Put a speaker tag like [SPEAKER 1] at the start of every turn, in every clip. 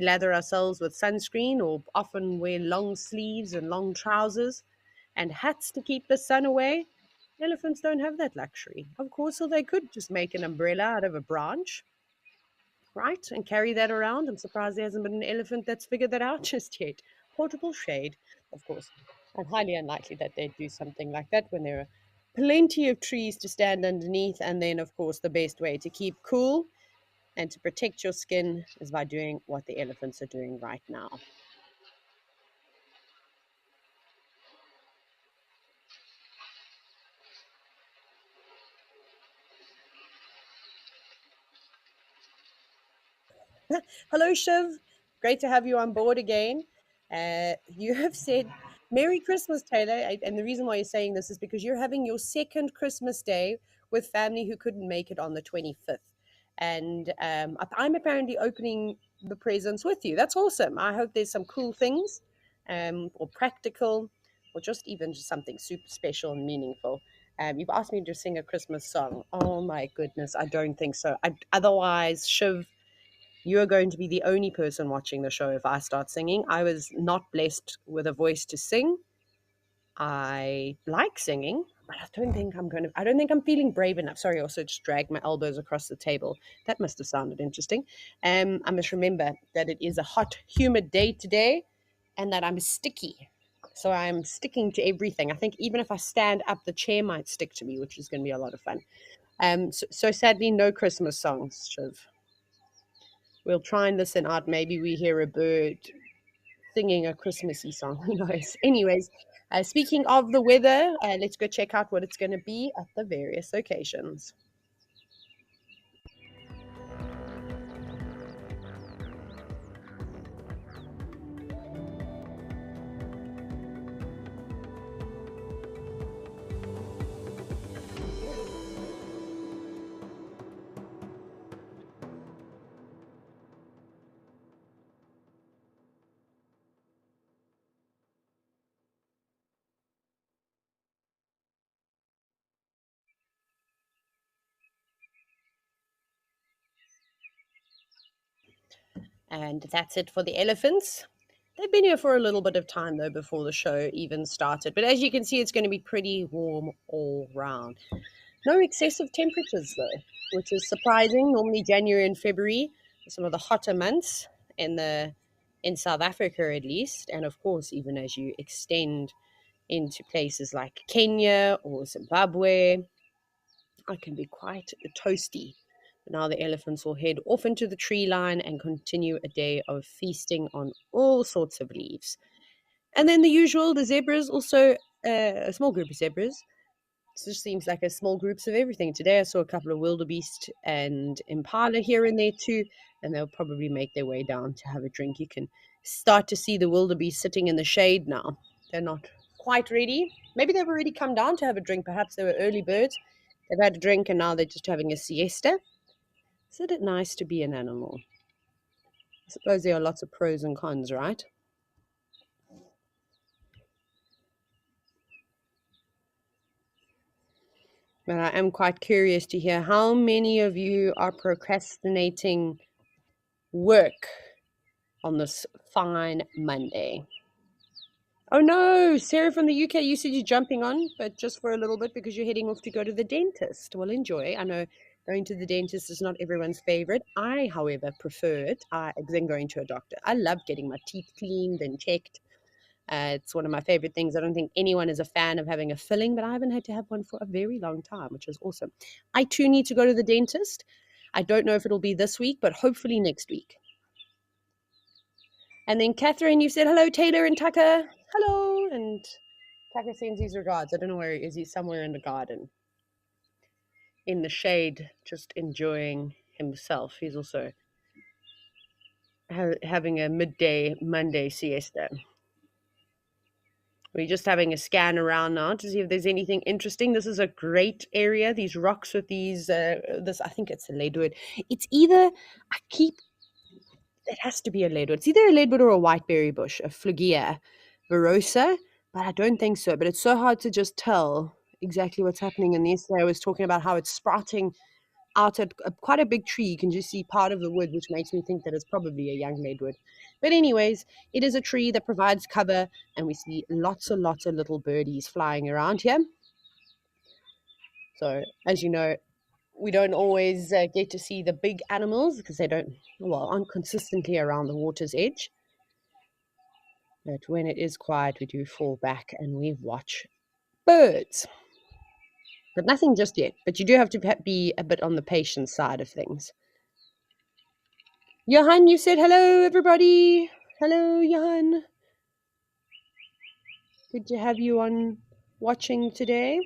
[SPEAKER 1] lather ourselves with sunscreen or often wear long sleeves and long trousers and hats to keep the sun away. Elephants don't have that luxury. Of course, or they could just make an umbrella out of a branch, right, and carry that around. I'm surprised there hasn't been an elephant that's figured that out just yet. Portable shade, of course. And highly unlikely that they'd do something like that when there are plenty of trees to stand underneath. And then, of course, the best way to keep cool and to protect your skin is by doing what the elephants are doing right now. Hello, Shiv. Great to have you on board again. You have said Merry Christmas, Taylor. And the reason why you're saying this is because you're having your second Christmas day with family who couldn't make it on the 25th. And I'm apparently opening the presents with you. That's awesome. I hope there's some cool things or practical or just something super special and meaningful. You've asked me to sing a Christmas song. Oh my goodness, I don't think so. Otherwise, Shiv, you are going to be the only person watching the show if I start singing. I was not blessed with a voice to sing. I like singing, but I don't think I'm feeling brave enough. Sorry, I also just dragged my elbows across the table. That must have sounded interesting. I must remember that it is a hot, humid day today and that I'm sticky. So I'm sticking to everything. I think even if I stand up, the chair might stick to me, which is going to be a lot of fun. So sadly, no Christmas songs, Shiv. We'll try and listen out. Maybe we hear a bird singing a Christmassy song. Who knows? Anyways, speaking of the weather, let's go check out what it's going to be at the various locations. And that's it for the elephants. They've been here for a little bit of time though before the show even started. But as you can see, it's going to be pretty warm all round. No excessive temperatures though, which is surprising. Normally January and February are some of the hotter months in South Africa at least, and of course even as you extend into places like Kenya or Zimbabwe, it can be quite toasty. Now the elephants will head off into the tree line and continue a day of feasting on all sorts of leaves. And then the usual, the zebras also, a small group of zebras. It just seems like a small groups of everything. Today I saw a couple of wildebeest and impala here and there too, and they'll probably make their way down to have a drink. You can start to see the wildebeest sitting in the shade now. They're not quite ready. Maybe they've already come down to have a drink. Perhaps they were early birds. They've had a drink and now they're just having a siesta. Isn't it nice to be an animal? I suppose there are lots of pros and cons, right? But I am quite curious to hear how many of you are procrastinating work on this fine Monday. Oh no, Sarah from the UK, you said you're jumping on, but just for a little bit because you're heading off to go to the dentist. Well, enjoy. I know going to the dentist is not everyone's favorite. I, however, prefer it than going to a doctor. I love getting my teeth cleaned and checked. It's one of my favorite things. I don't think anyone is a fan of having a filling, but I haven't had to have one for a very long time, which is awesome. I too need to go to the dentist. I don't know if it'll be this week, but hopefully next week. And then Catherine, you said hello, Taylor and Tucker. Hello. And Tucker sends his regards. I don't know where he is. He's somewhere in the garden, in the shade, just enjoying himself. He's also having a midday Monday siesta. We're just having a scan around now to see if there's anything interesting. This is a great area. These rocks with these, I think it's a leadwood. It's either, I keep it has to be a leadwood. It's either a leadwood or a whiteberry bush, a Phlogia virosa, but I don't think so. But it's so hard to just tell exactly what's happening. And yesterday I was talking about how it's sprouting out at quite a big tree. You can just see part of the wood, which makes me think that it's probably a young redwood. But anyways, it is a tree that provides cover, and we see lots and lots of little birdies flying around here. So, as you know, we don't always get to see the big animals because they aren't consistently around the water's edge. But when it is quiet, we do fall back and we watch birds. But nothing just yet. But you do have to be a bit on the patient side of things. Johan, you said hello, everybody. Hello, Johan. Good to have you on watching today.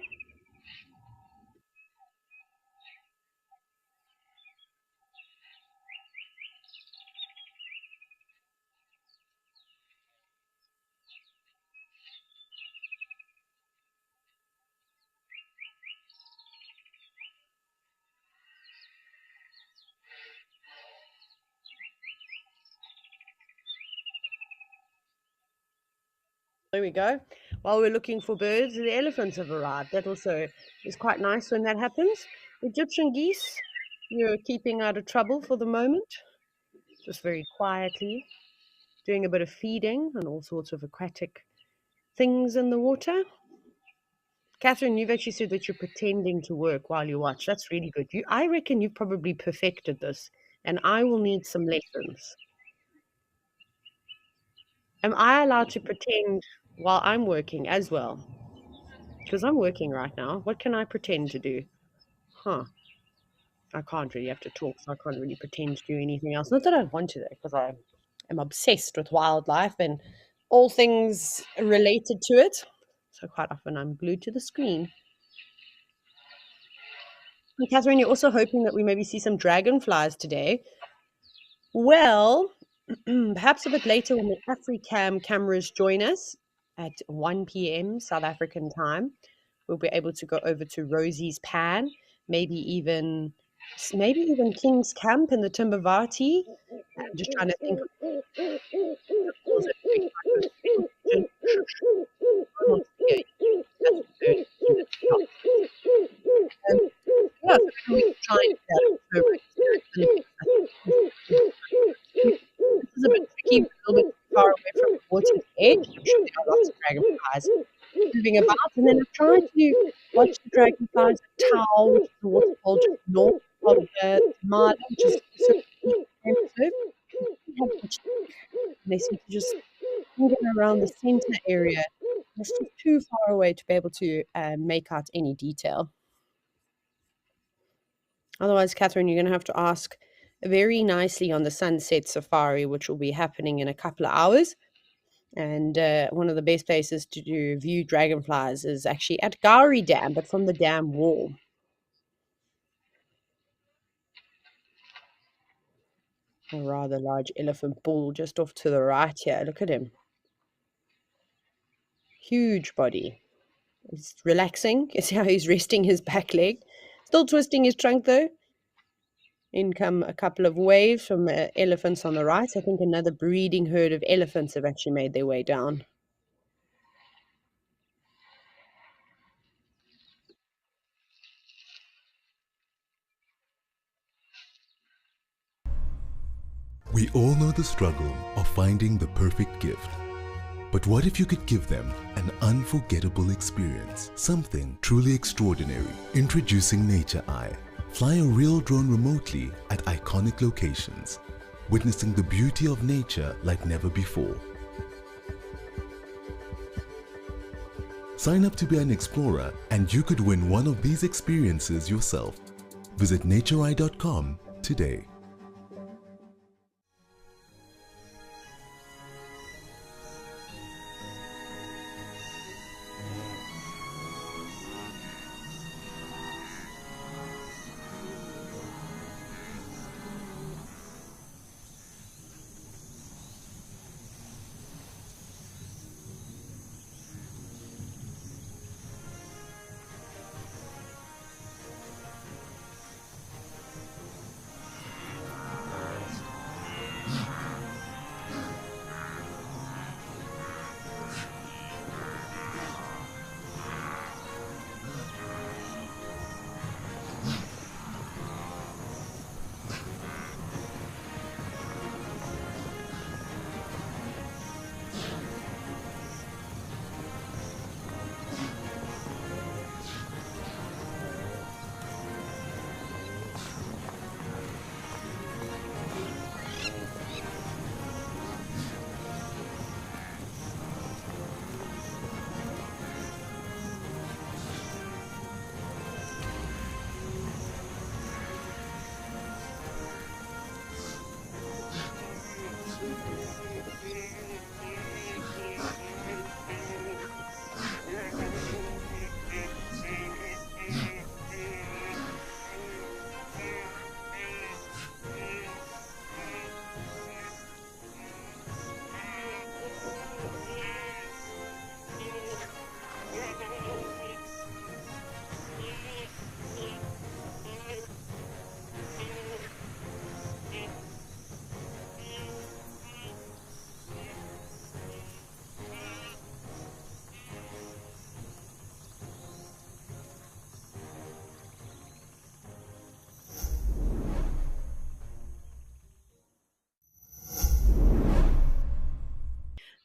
[SPEAKER 1] There we go. While we're looking for birds, the elephants have arrived. That also is quite nice when that happens. Egyptian geese, you're keeping out of trouble for the moment, just very quietly, doing a bit of feeding and all sorts of aquatic things in the water. Catherine, you've actually said that you're pretending to work while you watch. That's really good. I reckon you've probably perfected this, and I will need some lessons. Am I allowed to pretend while I'm working as well? Because I'm working right now. What can I pretend to do? Huh. I can't really have to talk, so I can't really pretend to do anything else. Not that I want to, though, because I am obsessed with wildlife and all things related to it. So quite often I'm glued to the screen. And Catherine, you're also hoping that we maybe see some dragonflies today. Well, perhaps a bit later when the AfriCam cameras join us at 1 p.m. South African time, we'll be able to go over to Rosie's Pan, maybe even King's Camp in the Timbavati. I'm just trying to think of animals that we might go to. I want to hear you. That's a bird in the top. Yeah, so maybe we can try and do that also this is a bit tricky, a little bit too far away from the water's edge. I'm sure there are lots of dragonflies moving about. And then I've tried to watch the dragonflies at Tau, which is the waterfall just north of the Mala, which is sort of expensive. They seem to just moving around the center area. It's just too far away to be able to make out any detail. Otherwise, Catherine, you're going to have to ask very nicely on the sunset safari, which will be happening in a couple of hours. And one of the best places to view dragonflies is actually at Gowrie Dam, but from the dam wall. A rather large elephant bull just off to the right here. Look at him. Huge body. He's relaxing. You see how he's resting his back leg. Still twisting his trunk though. In come a couple of waves from elephants on the right. I think another breeding herd of elephants have actually made their way down.
[SPEAKER 2] We all know the struggle of finding the perfect gift. But what if you could give them an unforgettable experience? Something truly extraordinary. Introducing Nature Eye. Fly a real drone remotely at iconic locations, witnessing the beauty of nature like never before. Sign up to be an explorer and you could win one of these experiences yourself. Visit natureeye.com today.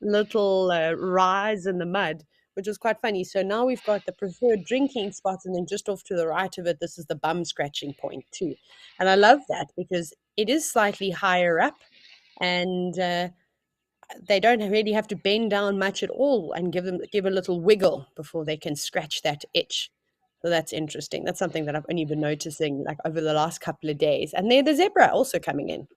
[SPEAKER 1] little rise in the mud, which was quite funny. So now we've got the preferred drinking spot, and then just off to the right of it, this is the bum scratching point too. And I love that because it is slightly higher up, and they don't really have to bend down much at all, and give a little wiggle before they can scratch that itch. So that's interesting. That's something that I've only been noticing like over the last couple of days. And there, the zebra also coming in.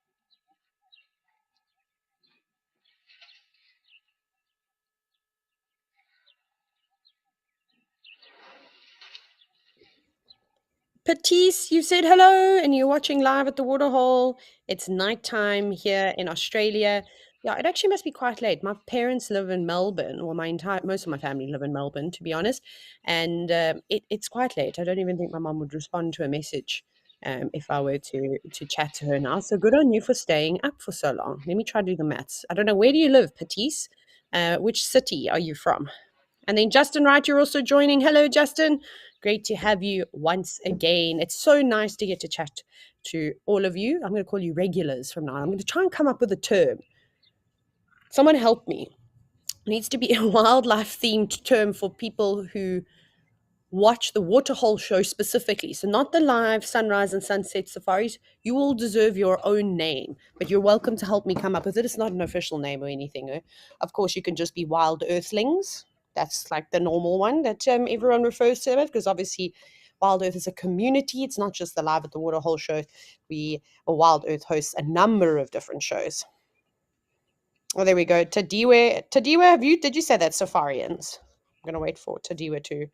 [SPEAKER 1] Patisse, you said hello and you're watching live at the Waterhole. It's nighttime here in Australia. Yeah, it actually must be quite late. My parents live in Melbourne, or most of my family live in Melbourne, to be honest. And it's quite late. I don't even think my mom would respond to a message if I were to chat to her now. So good on you for staying up for so long. Let me try to do the maths. I don't know, where do you live, Patisse? Which city are you from? And then Justin Wright, you're also joining. Hello, Justin. Great to have you once again. It's so nice to get to chat to all of you. I'm going to call you regulars from now on. I'm going to try and come up with a term. Someone help me. It needs to be a wildlife themed term for people who watch the Waterhole show specifically. So, not the live sunrise and sunset safaris. You all deserve your own name, but you're welcome to help me come up with it. It's not an official name or anything. Eh? Of course, you can just be Wild Earthlings. That's like the normal one that everyone refers to it, because obviously Wild Earth is a community. It's not just the Live at the Waterhole show. Wild Earth hosts a number of different shows. Oh, there we go. Tadiwe, did you say that Safarians? I'm gonna wait for Tadiwe to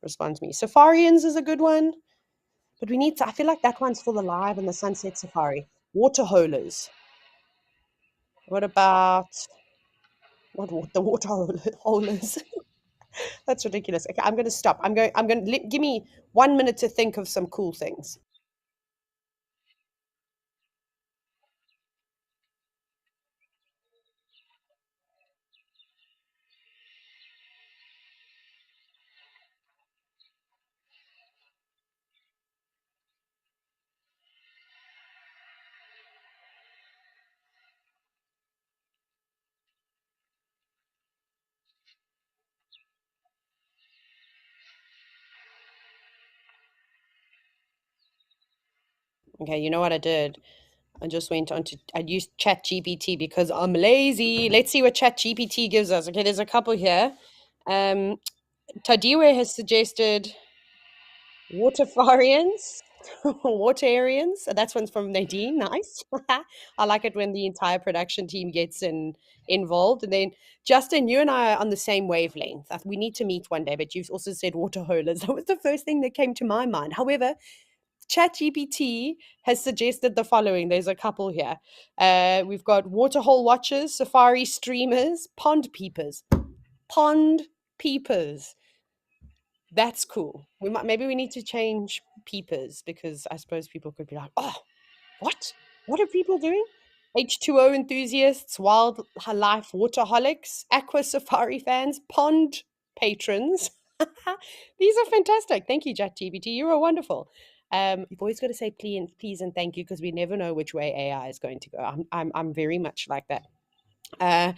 [SPEAKER 1] respond to me. Safarians is a good one, but I feel like that one's for the live and the sunset safari. Waterholers. What about the waterholers? That's ridiculous. Okay, I'm gonna stop. Give me 1 minute to think of some cool things. Okay, you know what I did? I used Chat GPT because I'm lazy. Let's see what Chat GPT gives us. Okay, there's a couple here. Um, Tadiwe has suggested Waterfarians, Waterians. That's one's from Nadine. Nice. I like it when the entire production team gets involved. And then Justin, you and I are on the same wavelength. We need to meet one day, but you've also said waterholers. That was the first thing that came to my mind. However, ChatGPT has suggested the following. There's a couple here. We've got waterhole watchers, safari streamers, pond peepers. Pond peepers. That's cool. Maybe we need to change peepers, because I suppose people could be like, "Oh, what? What are people doing?" H2O enthusiasts, wildlife waterholics, aqua safari fans, pond patrons. These are fantastic. Thank you, ChatGPT. You are wonderful. You've always got to say please and thank you, because we never know which way AI is going to go. I'm very much like that. Uh,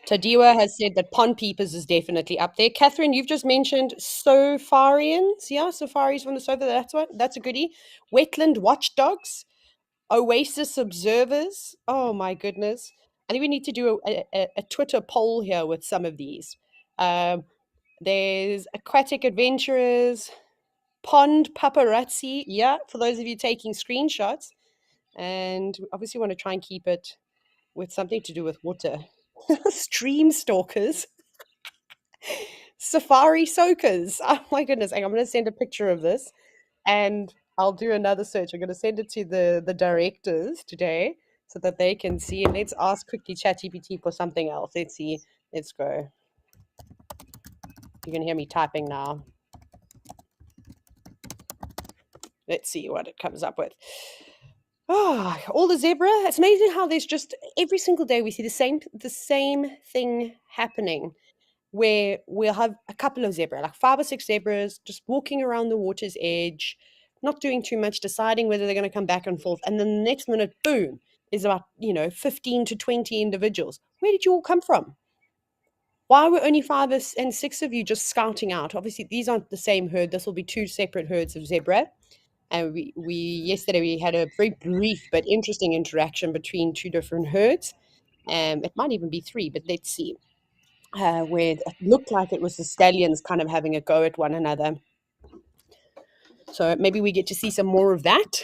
[SPEAKER 1] Tadiwa has said that pond peepers is definitely up there. Catherine, you've just mentioned safarians. Yeah, safaris from the sofa. That's a goodie. Wetland watchdogs, oasis observers. Oh my goodness. I think we need to do a Twitter poll here with some of these. Um, there's aquatic adventurers, pond paparazzi. Yeah, for those of you taking screenshots. And we obviously want to try and keep it with something to do with water. Stream stalkers, safari soakers. Oh my goodness. I'm going to send a picture of this, and I'll do another search. I'm going to send it to the directors today so that they can see. And let's ask quickly ChatGPT for something else. Let's see. Let's go. You can hear me typing now. Let's see what it comes up with. Oh, all the zebra. It's amazing how there's just every single day we see the same thing happening, where we'll have a couple of zebra, like 5 or 6 zebras, just walking around the water's edge, not doing too much, deciding whether they're going to come back and forth. And then the next minute, boom, is about 15 to 20 individuals. Where did you all come from? Why were only and six of you just scouting out? Obviously, these aren't the same herd. This will be two separate herds of zebra. And we yesterday we had a very brief but interesting interaction between two different herds. It might even be three, but let's see. Where it looked like it was the stallions kind of having a go at one another. So maybe we get to see some more of that.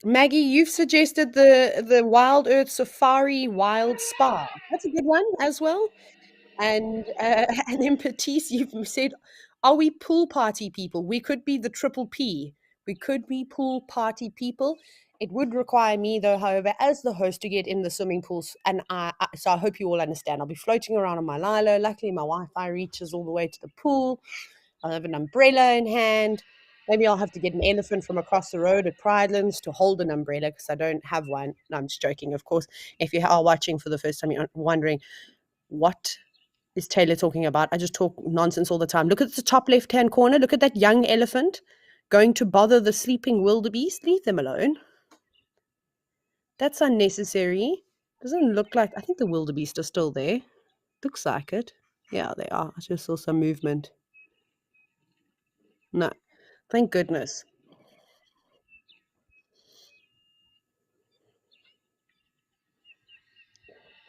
[SPEAKER 1] Maggie, you've suggested the Wild Earth Safari Wild Spa. That's a good one as well. And and then Patisse, you've said, are we pool party people? We could be the triple P. We could be pool party people. It would require me, though, however, as the host, to get in the swimming pools. And so I hope you all understand. I'll be floating around on my lilo. Luckily, my Wi-Fi reaches all the way to the pool. I'll have an umbrella in hand. Maybe I'll have to get an elephant from across the road at Pridelands to hold an umbrella because I don't have one. No, I'm just joking, of course. If you are watching for the first time, you're wondering what is Taylor talking about. I just talk nonsense all the time. Look at the top left-hand corner. Look at that young elephant going to bother the sleeping wildebeest. Leave them alone. That's unnecessary. Doesn't look like... I think the wildebeest are still there. Looks like it. Yeah, they are. I just saw some movement. No. Thank goodness.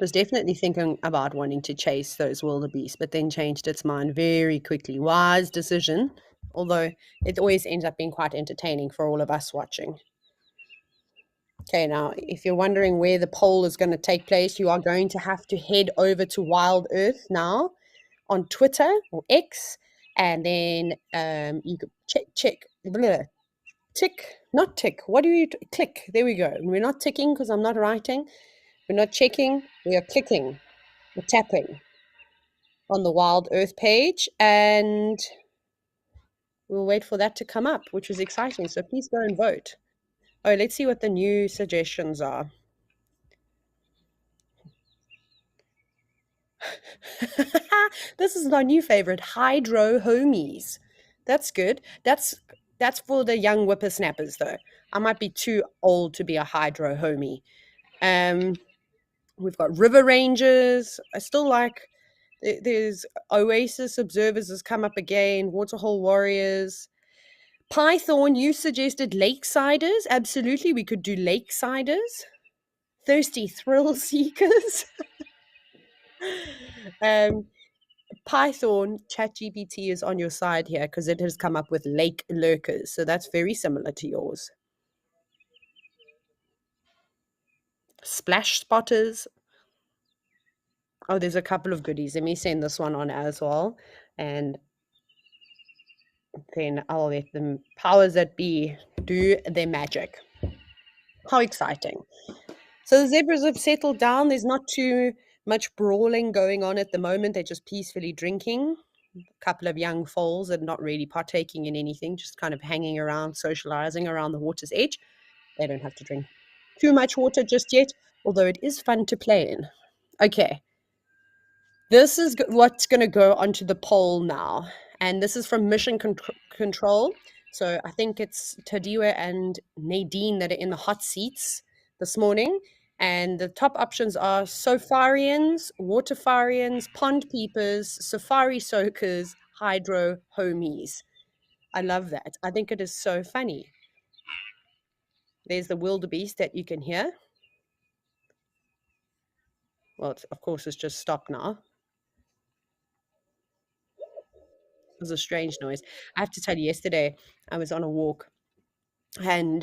[SPEAKER 1] Was definitely thinking about wanting to chase those wildebeest, but then changed its mind very quickly. Wise decision, although it always ends up being quite entertaining for all of us watching. Okay, now, if you're wondering where the poll is going to take place, you are going to have to head over to Wild Earth now on Twitter or X, and then you could not tick. What do you click? There we go. We're not ticking because I'm not writing. We're not checking. We are clicking. We're tapping on the Wild Earth page, and we'll wait for that to come up, which is exciting. So please go and vote. Oh, let's see what the new suggestions are. This is my new favorite, hydro homies. That's good. That's for the young whippersnappers, though. I might be too old to be a hydro homie. We've got river rangers. I still like. There's Oasis Observers has come up again. Waterhole Warriors. Python, you suggested Lakesiders. Absolutely, we could do Lakesiders. Thirsty Thrill Seekers. Python, ChatGPT is on your side here because it has come up with lake lurkers. So that's very similar to yours. Splash spotters. Oh, there's a couple of goodies. Let me send this one on as well. And then I'll let the powers that be do their magic. How exciting. So the zebras have settled down. There's not too much brawling going on at the moment. They're just peacefully drinking. A couple of young foals and not really partaking in anything, just kind of hanging around, socializing around the water's edge. They don't have to drink too much water just yet, although it is fun to play in. Okay. This is what's going to go onto the poll now. And this is from Mission Control. So I think it's Tadiwa and Nadine that are in the hot seats this morning. And the top options are safarians, waterfarians, pond peepers, safari soakers, hydro homies. I love that. I think it is so funny. There's the wildebeest that you can hear. Well, of course, it's just stopped now. It was a strange noise. I have to tell you, yesterday I was on a walk and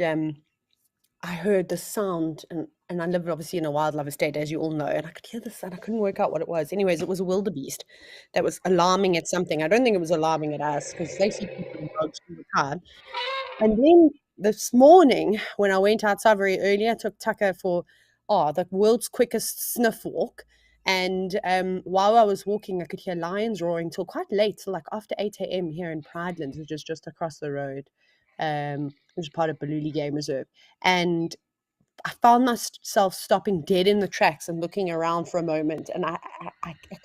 [SPEAKER 1] I heard the sound, and I live obviously in a wildlife estate, as you all know, and I could hear the sound. I couldn't work out what it was. Anyways, it was a wildebeest that was alarming at something. I don't think it was alarming at us because they see people and dogs all the time. And then this morning, when I went outside very early, I took Tucker for the world's quickest sniff walk. And while I was walking, I could hear lions roaring till quite late, so like after 8 a.m. here in Pridelands, which is just across the road, which is part of Baluli Game Reserve. And I found myself stopping dead in the tracks and looking around for a moment. And I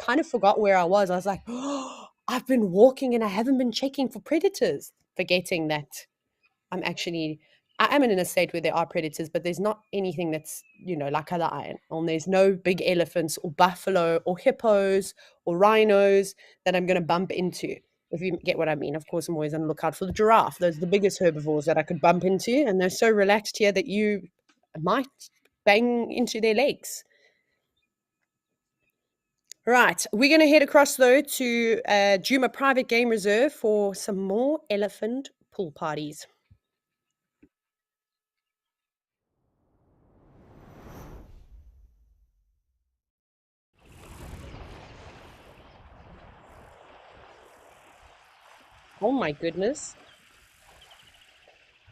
[SPEAKER 1] kind of forgot where I was. I was like, oh, I've been walking and I haven't been checking for predators, forgetting that I'm actually I am in a state where there are predators, but there's not anything that's, like a lion. And there's no big elephants or buffalo or hippos or rhinos that I'm going to bump into, if you get what I mean. Of course, I'm always on the lookout for the giraffe. Those are the biggest herbivores that I could bump into. And they're so relaxed here that you might bang into their legs. Right. We're going to head across, though, to Juma Private Game Reserve for some more elephant pool parties. Oh my goodness.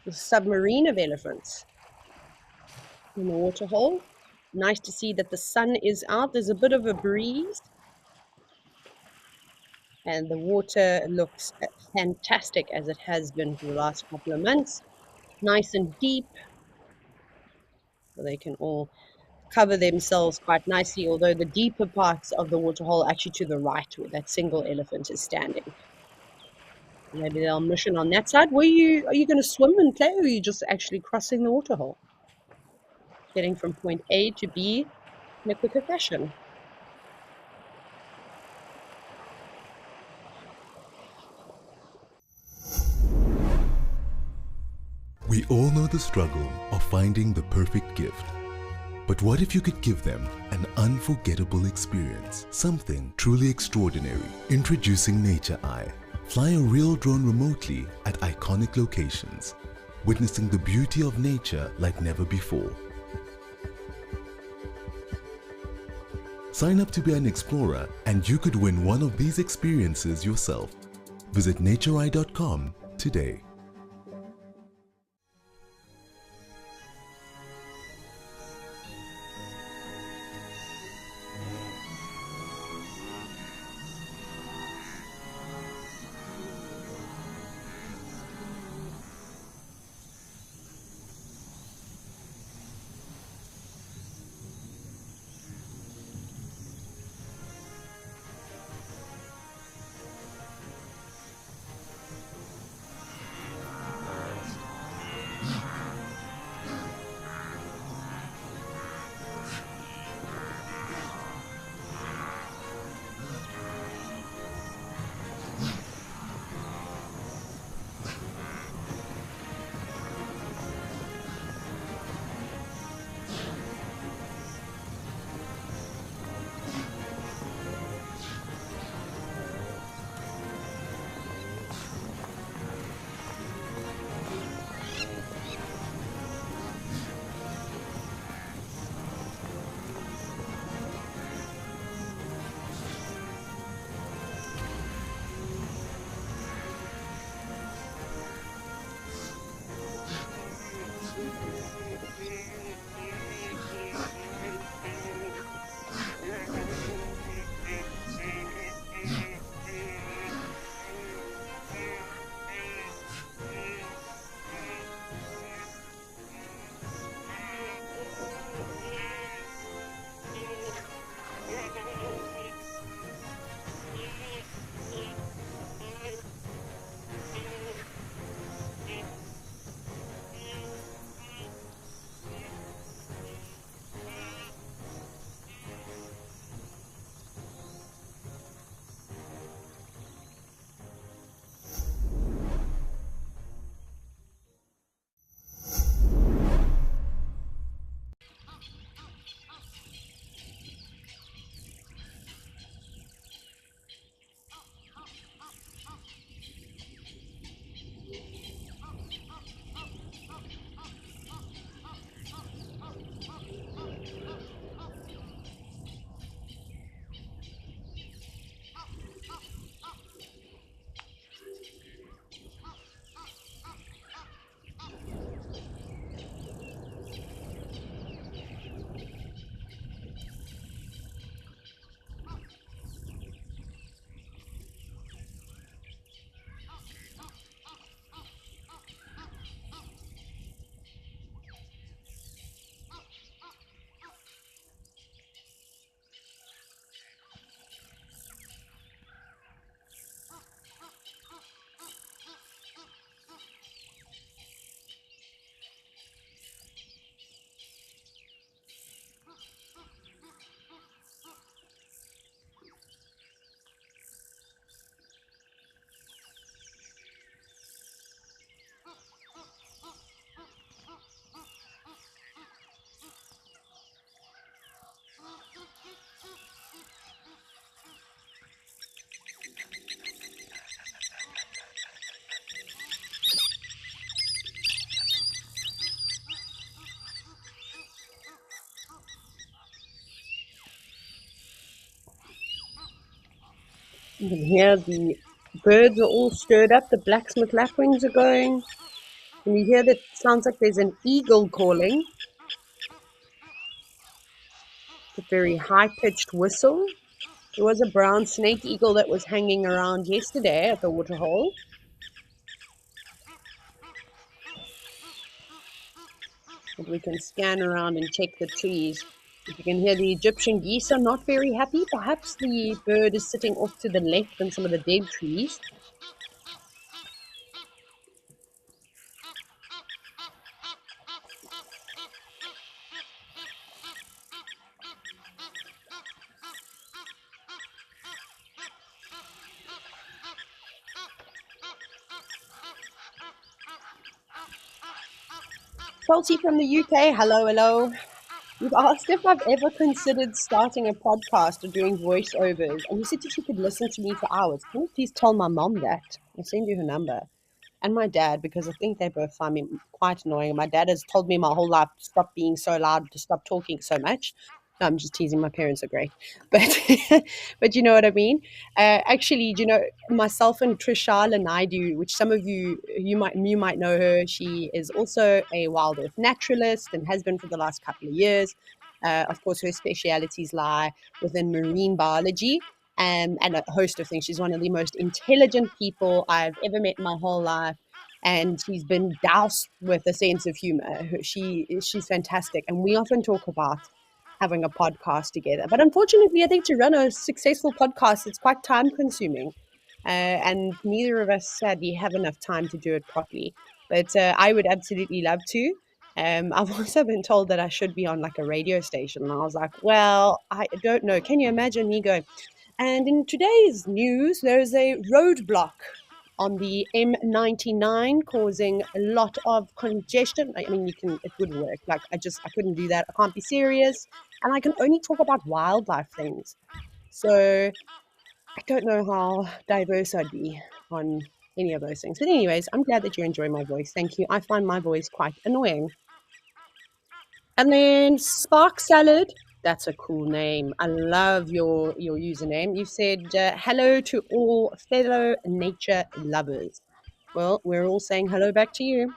[SPEAKER 1] The submarine of elephants in the waterhole. Nice to see that the sun is out. There's a bit of a breeze. And the water looks fantastic, as it has been for the last couple of months. Nice and deep. So they can all cover themselves quite nicely, although the deeper parts of the waterhole are actually to the right, where that single elephant is standing. Maybe they'll mission on that side. Are you going to swim and play, or are you just actually crossing the waterhole? Getting from point A to B in a quicker fashion.
[SPEAKER 2] We all know the struggle of finding the perfect gift. But what if you could give them an unforgettable experience? Something truly extraordinary. Introducing Nature Eye. Fly a real drone remotely at iconic locations, witnessing the beauty of nature like never before. Sign up to be an explorer and you could win one of these experiences yourself. Visit natureeye.com today.
[SPEAKER 1] You can hear the birds are all stirred up. The blacksmith lapwings are going. And you hear that sounds like there's an eagle calling. It's a very high pitched whistle. There was a brown snake eagle that was hanging around yesterday at the waterhole. But we can scan around and check the trees. If you can hear the Egyptian geese are not very happy. Perhaps the bird is sitting off to the left in some of the dead trees. Chelsea from the UK, hello, hello. You've asked if I've ever considered starting a podcast or doing voiceovers, and you said if you could listen to me for hours. Can you please tell my mom that? I'll send you her number. And my dad, because I think they both find me quite annoying. My dad has told me my whole life to stop being so loud, to stop talking so much. No, I'm just teasing. My parents are great, but but you know what I mean. Actually, you know, myself and Trishal and I do, which some of you might know her. She is also a wild earth naturalist and has been for the last couple of years. Of course, her specialities lie within marine biology, and a host of things. She's one of the most intelligent people I've ever met in my whole life, and she's been doused with a sense of humor. She's fantastic, and we often talk about having a podcast together. But unfortunately, I think to run a successful podcast, it's quite time consuming. And neither of us sadly have enough time to do it properly. But I would absolutely love to. I've also been told that I should be on like a radio station. And I was like, well, I don't know. Can you imagine me going, and in today's news, there's a roadblock on the M99 causing a lot of congestion. I mean, it wouldn't work. Like, I couldn't do that. I can't be serious. And I can only talk about wildlife things. So I don't know how diverse I'd be on any of those things. But, anyways, I'm glad that you enjoy my voice. Thank you. I find my voice quite annoying. And then Spark Salad. That's a cool name. I love your username. You said hello to all fellow nature lovers. Well, we're all saying hello back to you.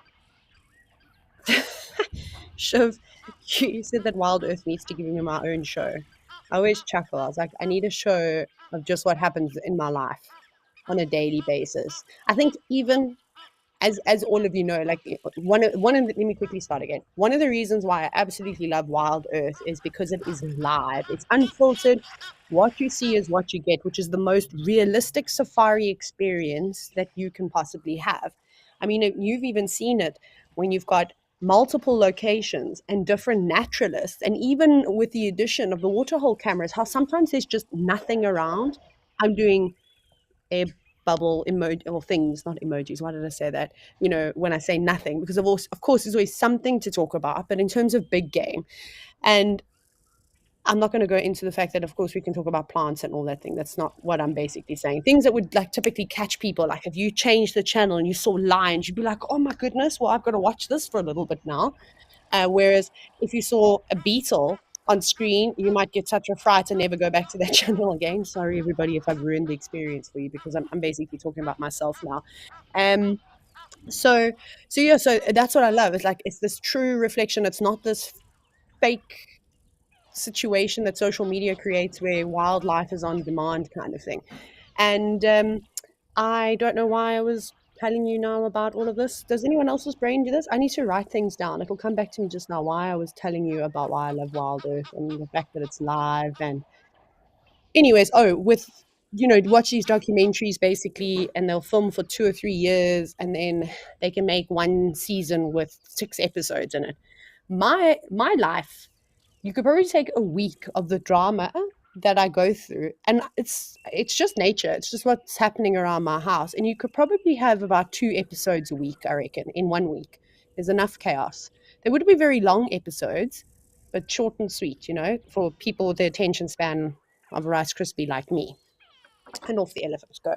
[SPEAKER 1] Shiv, you said that Wild Earth needs to give me my own show. I always chuckle. I was like, I need a show of just what happens in my life on a daily basis. I think even as all of you know, like let me quickly start again. One of the reasons why I absolutely love Wild Earth is because it is live. It's unfiltered. What you see is what you get, which is the most realistic safari experience that you can possibly have. I mean, you've even seen it when you've got multiple locations and different naturalists, and even with the addition of the waterhole cameras, how sometimes there's just nothing around. I'm doing air bubble emoji or things, not emojis. Why did I say that? You know, when I say nothing, because of course, there's always something to talk about. But in terms of big game, and I'm not going to go into the fact that, of course, we can talk about plants and all that thing. That's not what I'm basically saying. Things that would like typically catch people, like if you changed the channel and you saw lions, you'd be like, "Oh my goodness! Well, I've got to watch this for a little bit now." Whereas if you saw a beetle on screen, you might get such a fright and never go back to that channel again. Sorry, everybody, if I've ruined the experience for you, because I'm basically talking about myself now. Um, so, so yeah, so that's what I love. It's like it's this true reflection. It's not this fake situation that social media creates where wildlife is on demand kind of thing. And I don't know why I was telling you now about all of this. Does anyone else's brain do this? I need to write things down. It'll come back to me just now why I was telling you about why I love Wild Earth and the fact that it's live. And, anyways, watch these documentaries basically, and they'll film for 2 or 3 years, and then they can make one season with 6 episodes in it. My life, you could probably take a week of the drama that I go through, and it's just nature. It's just what's happening around my house, and you could probably have about 2 episodes a week, I reckon, in one week. There's enough chaos. They wouldn't be very long episodes, but short and sweet, for people with the attention span of a Rice Krispie like me. And off the elephants go.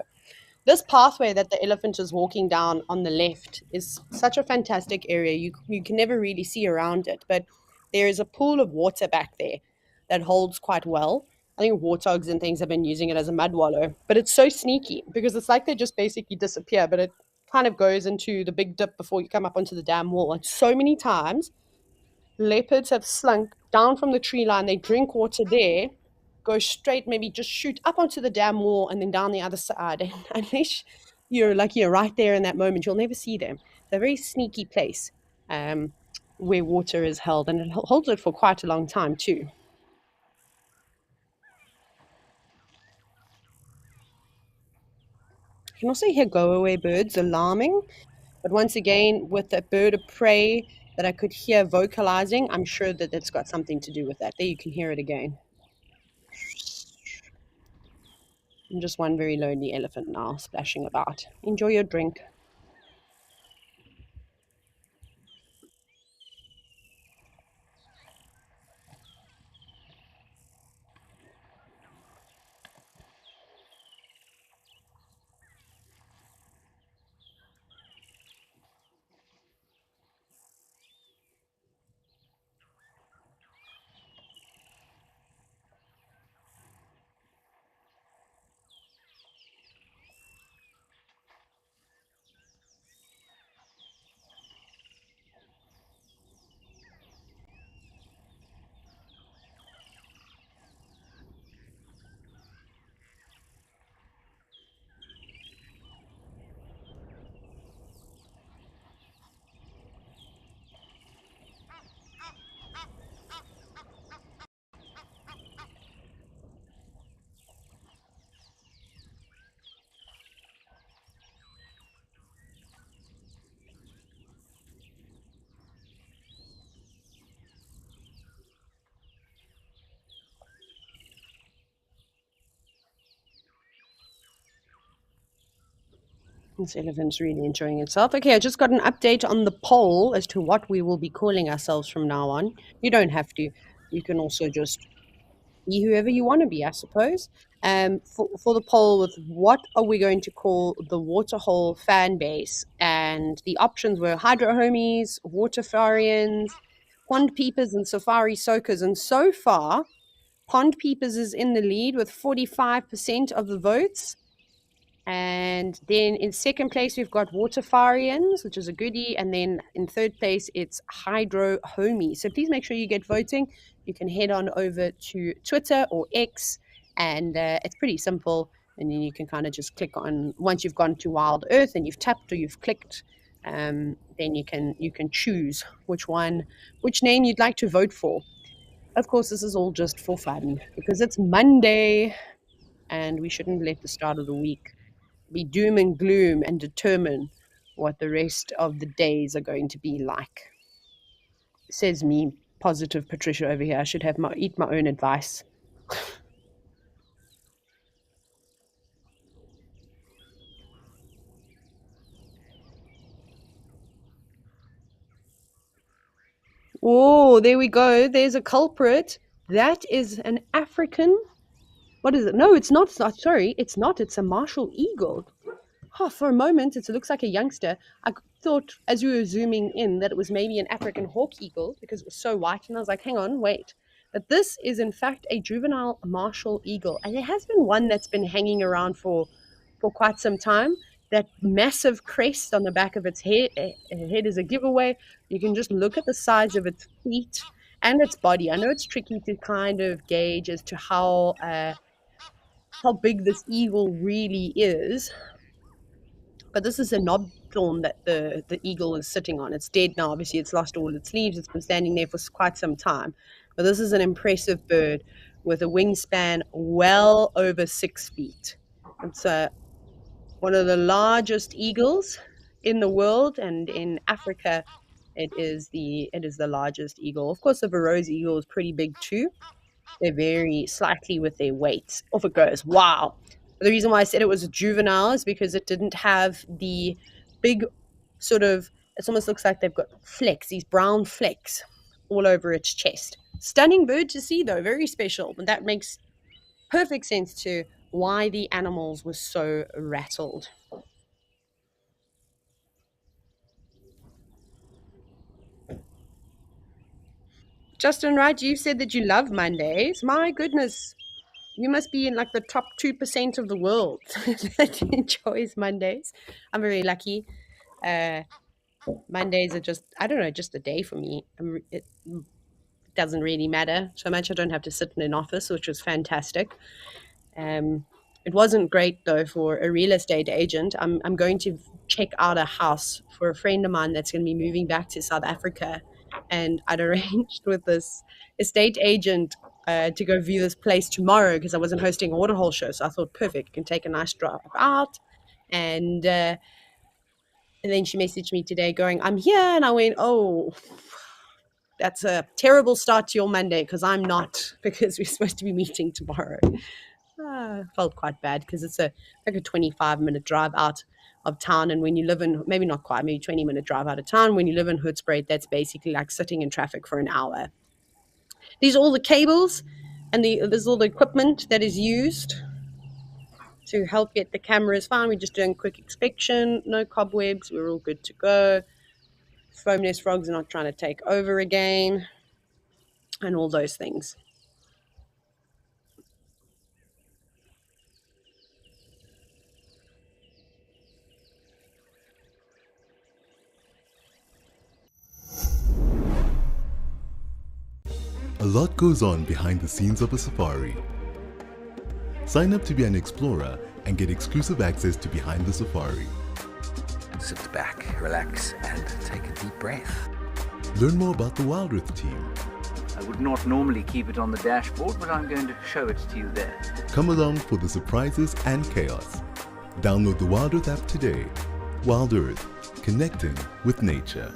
[SPEAKER 1] This pathway that the elephant is walking down on the left is such a fantastic area. You can never really see around it, but there is a pool of water back there that holds quite well. I think warthogs and things have been using it as a mud wallow, but it's so sneaky because it's like they just basically disappear, but it kind of goes into the big dip before you come up onto the dam wall. And so many times leopards have slunk down from the tree line, they drink water there, go straight, maybe just shoot up onto the dam wall and then down the other side. And unless you're right there in that moment, you'll never see them. They're a very sneaky place um, where water is held, and it holds it for quite a long time too. You can also hear go away birds alarming, but once again, with that bird of prey that I could hear vocalizing, I'm sure that it's got something to do with that. There you can hear it again. I'm just one very lonely elephant now splashing about. Enjoy your drink. This elephant's really enjoying itself. Okay, I just got an update on the poll as to what we will be calling ourselves from now on. You don't have to. You can also just be whoever you want to be, I suppose. For the poll with what are we going to call the Waterhole fan base? And the options were hydro homies, waterfarians, pond peepers, and safari soakers. And so far, pond peepers is in the lead with 45% of the votes. And then in second place, we've got Waterfarians, which is a goodie. And then in third place, it's Hydro Homie. So please make sure you get voting. You can head on over to Twitter or X, and it's pretty simple. And then you can kind of just click on, once you've gone to Wild Earth and you've tapped or you've clicked, then you can choose which name you'd like to vote for. Of course, this is all just for fun because it's Monday and we shouldn't let the start of the week be doom and gloom and determine what the rest of the days are going to be like. Says me, positive Patricia over here. I should have eat my own advice. Oh, there we go. There's a culprit. That is an African. What is it? No, it's not. Sorry, it's not. It's a martial eagle. Oh, for a moment, it looks like a youngster. I thought as we were zooming in that it was maybe an African hawk eagle because it was so white. And I was like, hang on, wait. But this is, in fact, a juvenile martial eagle. And there has been one that's been hanging around for quite some time. That massive crest on the back of its head is a giveaway. You can just look at the size of its feet and its body. I know it's tricky to kind of gauge as to how big this eagle really is, but this is a knob thorn that the eagle is sitting on. It's dead now. Obviously, it's lost all its leaves. It's been standing there for quite some time. But this is an impressive bird with a wingspan well over 6 feet. It's one of the largest eagles in the world, and in Africa, it is the largest eagle. Of course, the Varose eagle is pretty big too. They vary slightly with their weight. Off it goes. Wow. The reason why I said it was a juvenile is because it didn't have the big sort of, it almost looks like they've got flecks, these brown flecks all over its chest. Stunning bird to see, though, very special. And that makes perfect sense to why the animals were so rattled. Justin Wright, you said that you love Mondays. My goodness. You must be in like the top 2% of the world that enjoys Mondays. I'm very lucky. Uh, Mondays are just, I don't know, just a day for me. It doesn't really matter so much. I don't have to sit in an office, which was fantastic. Um, it wasn't great though for a real estate agent. I'm going to check out a house for a friend of mine that's going to be moving back to South Africa, and I'd arranged with this estate agent to go view this place tomorrow because I wasn't hosting a Waterhole show. So I thought, perfect, can take a nice drive out, and uh, and then she messaged me today going, "I'm here," and I went, "Oh." That's a terrible start to your Monday because I'm not, because we're supposed to be meeting tomorrow. Felt quite bad because it's a like a 25-minute drive out of town, and when you live in, maybe not quite, maybe 20-minute drive out of town, when you live in Hoedspruit, that's basically like sitting in traffic for an hour. These are all the cables, and there's all the equipment that is used to help get the cameras fine. We're just doing a quick inspection, no cobwebs, we're all good to go. Foam nest frogs are not trying to take over again, and all those things.
[SPEAKER 2] A lot goes on behind the scenes of a safari. Sign up to be an explorer and get exclusive access to Behind the Safari.
[SPEAKER 3] Sit back, relax, and take a deep breath.
[SPEAKER 2] Learn more about the WildEarth team.
[SPEAKER 3] I would not normally keep it on the dashboard, but I'm going to show it to you there.
[SPEAKER 2] Come along for the surprises and chaos. Download the WildEarth app today. WildEarth, connecting with nature.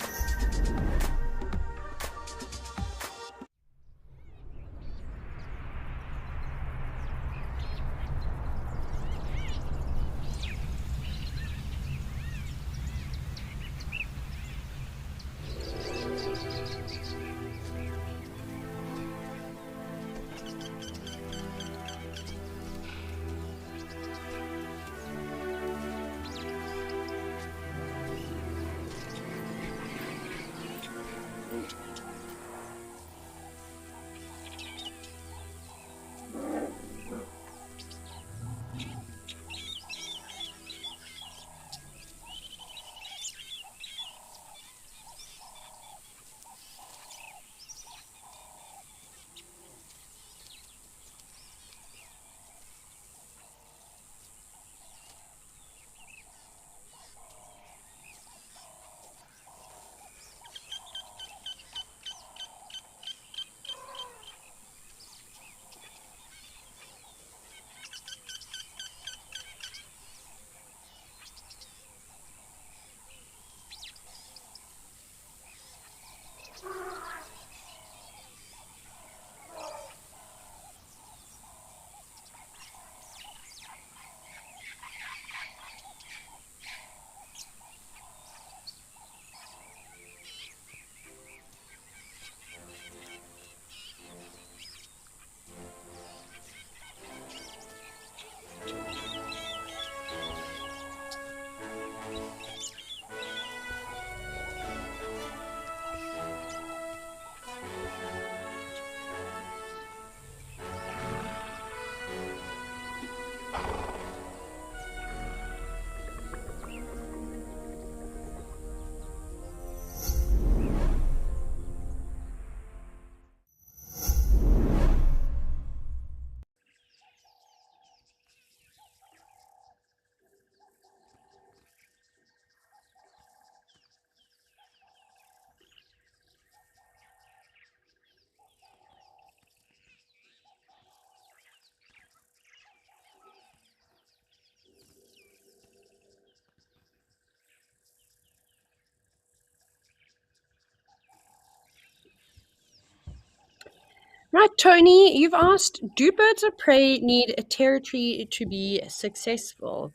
[SPEAKER 1] Right, Tony, you've asked, do birds of prey need a territory to be successful?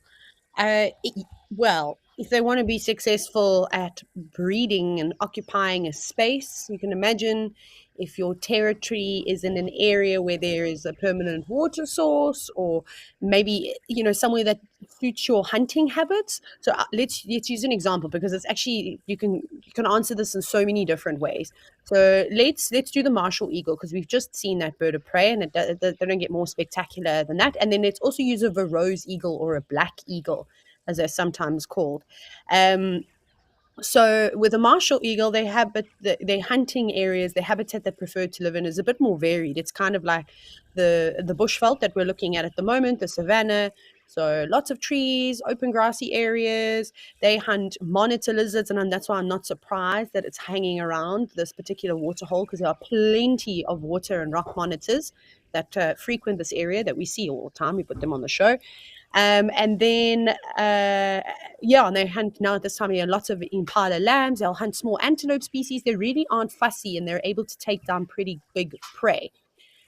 [SPEAKER 1] Well, if they want to be successful at breeding and occupying a space, you can imagine if your territory is in an area where there is a permanent water source, or maybe somewhere that suits your hunting habits. So let's use an example, because it's actually you can answer this in so many different ways. So let's do the martial eagle, because we've just seen that bird of prey, and they don't get more spectacular than that. And then let's also use a rose eagle or a black eagle, as they're sometimes called. Um, so with a martial eagle, their hunting areas, their habitat they prefer to live in is a bit more varied. It's kind of like the bushveld that we're looking at the moment, the savanna. So lots of trees, open grassy areas. They hunt monitor lizards, and that's why I'm not surprised that it's hanging around this particular waterhole, because there are plenty of water and rock monitors that frequent this area that we see all the time. We put them on the show. And then, and they hunt now at this time of year lots of impala lambs. They'll hunt small antelope species. They really aren't fussy, and they're able to take down pretty big prey.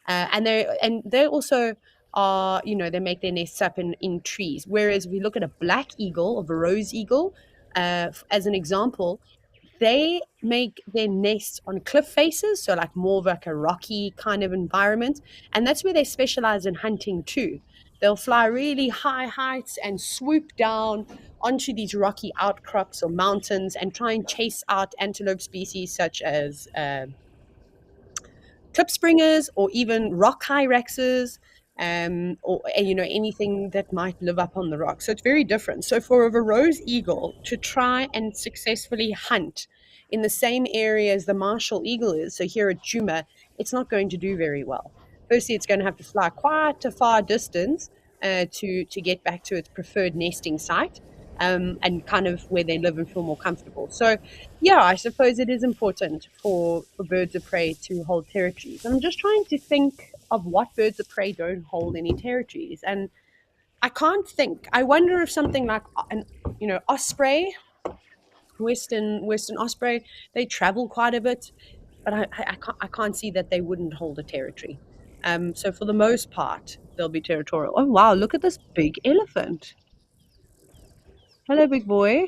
[SPEAKER 1] And they also are, they make their nests up in trees. Whereas if we look at a black eagle or a rose eagle, as an example, they make their nests on cliff faces, so like more of like a rocky kind of environment, and that's where they specialize in hunting too. They'll fly really high heights and swoop down onto these rocky outcrops or mountains and try and chase out antelope species such as klipspringers or even rock hyraxes, or anything that might live up on the rock. So it's very different. So for a rose eagle to try and successfully hunt in the same area as the martial eagle is, so here at Juma, it's not going to do very well. Firstly, it's going to have to fly quite a far distance to get back to its preferred nesting site, and kind of where they live and feel more comfortable. So yeah, I suppose it is important for birds of prey to hold territories. I'm just trying to think of what birds of prey don't hold any territories, and I can't think. I wonder if something like an osprey, western osprey, they travel quite a bit, but I can't see that they wouldn't hold a territory. So for the most part, they'll be territorial. Oh wow, look at this big elephant! Hello, big boy.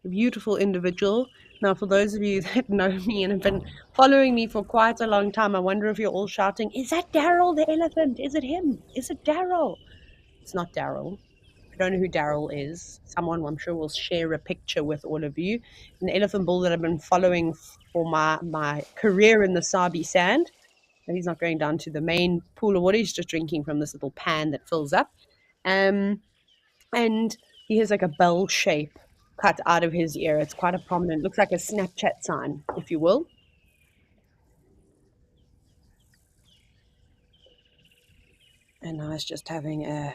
[SPEAKER 1] Beautiful individual. Now, for those of you that know me and have been following me for quite a long time, I wonder if you're all shouting, "Is that Daryl the elephant? Is it him? Is it Daryl?" It's not Daryl. I don't know who Daryl is. Someone, I'm sure, will share a picture with all of you. An elephant bull that I've been following for my career in the Sabi sand. And he's not going down to the main pool of water. He's just drinking from this little pan that fills up. Um, and he has like a bell shape cut out of his ear. It's quite a prominent, looks like a Snapchat sign, if you will. And I was just having a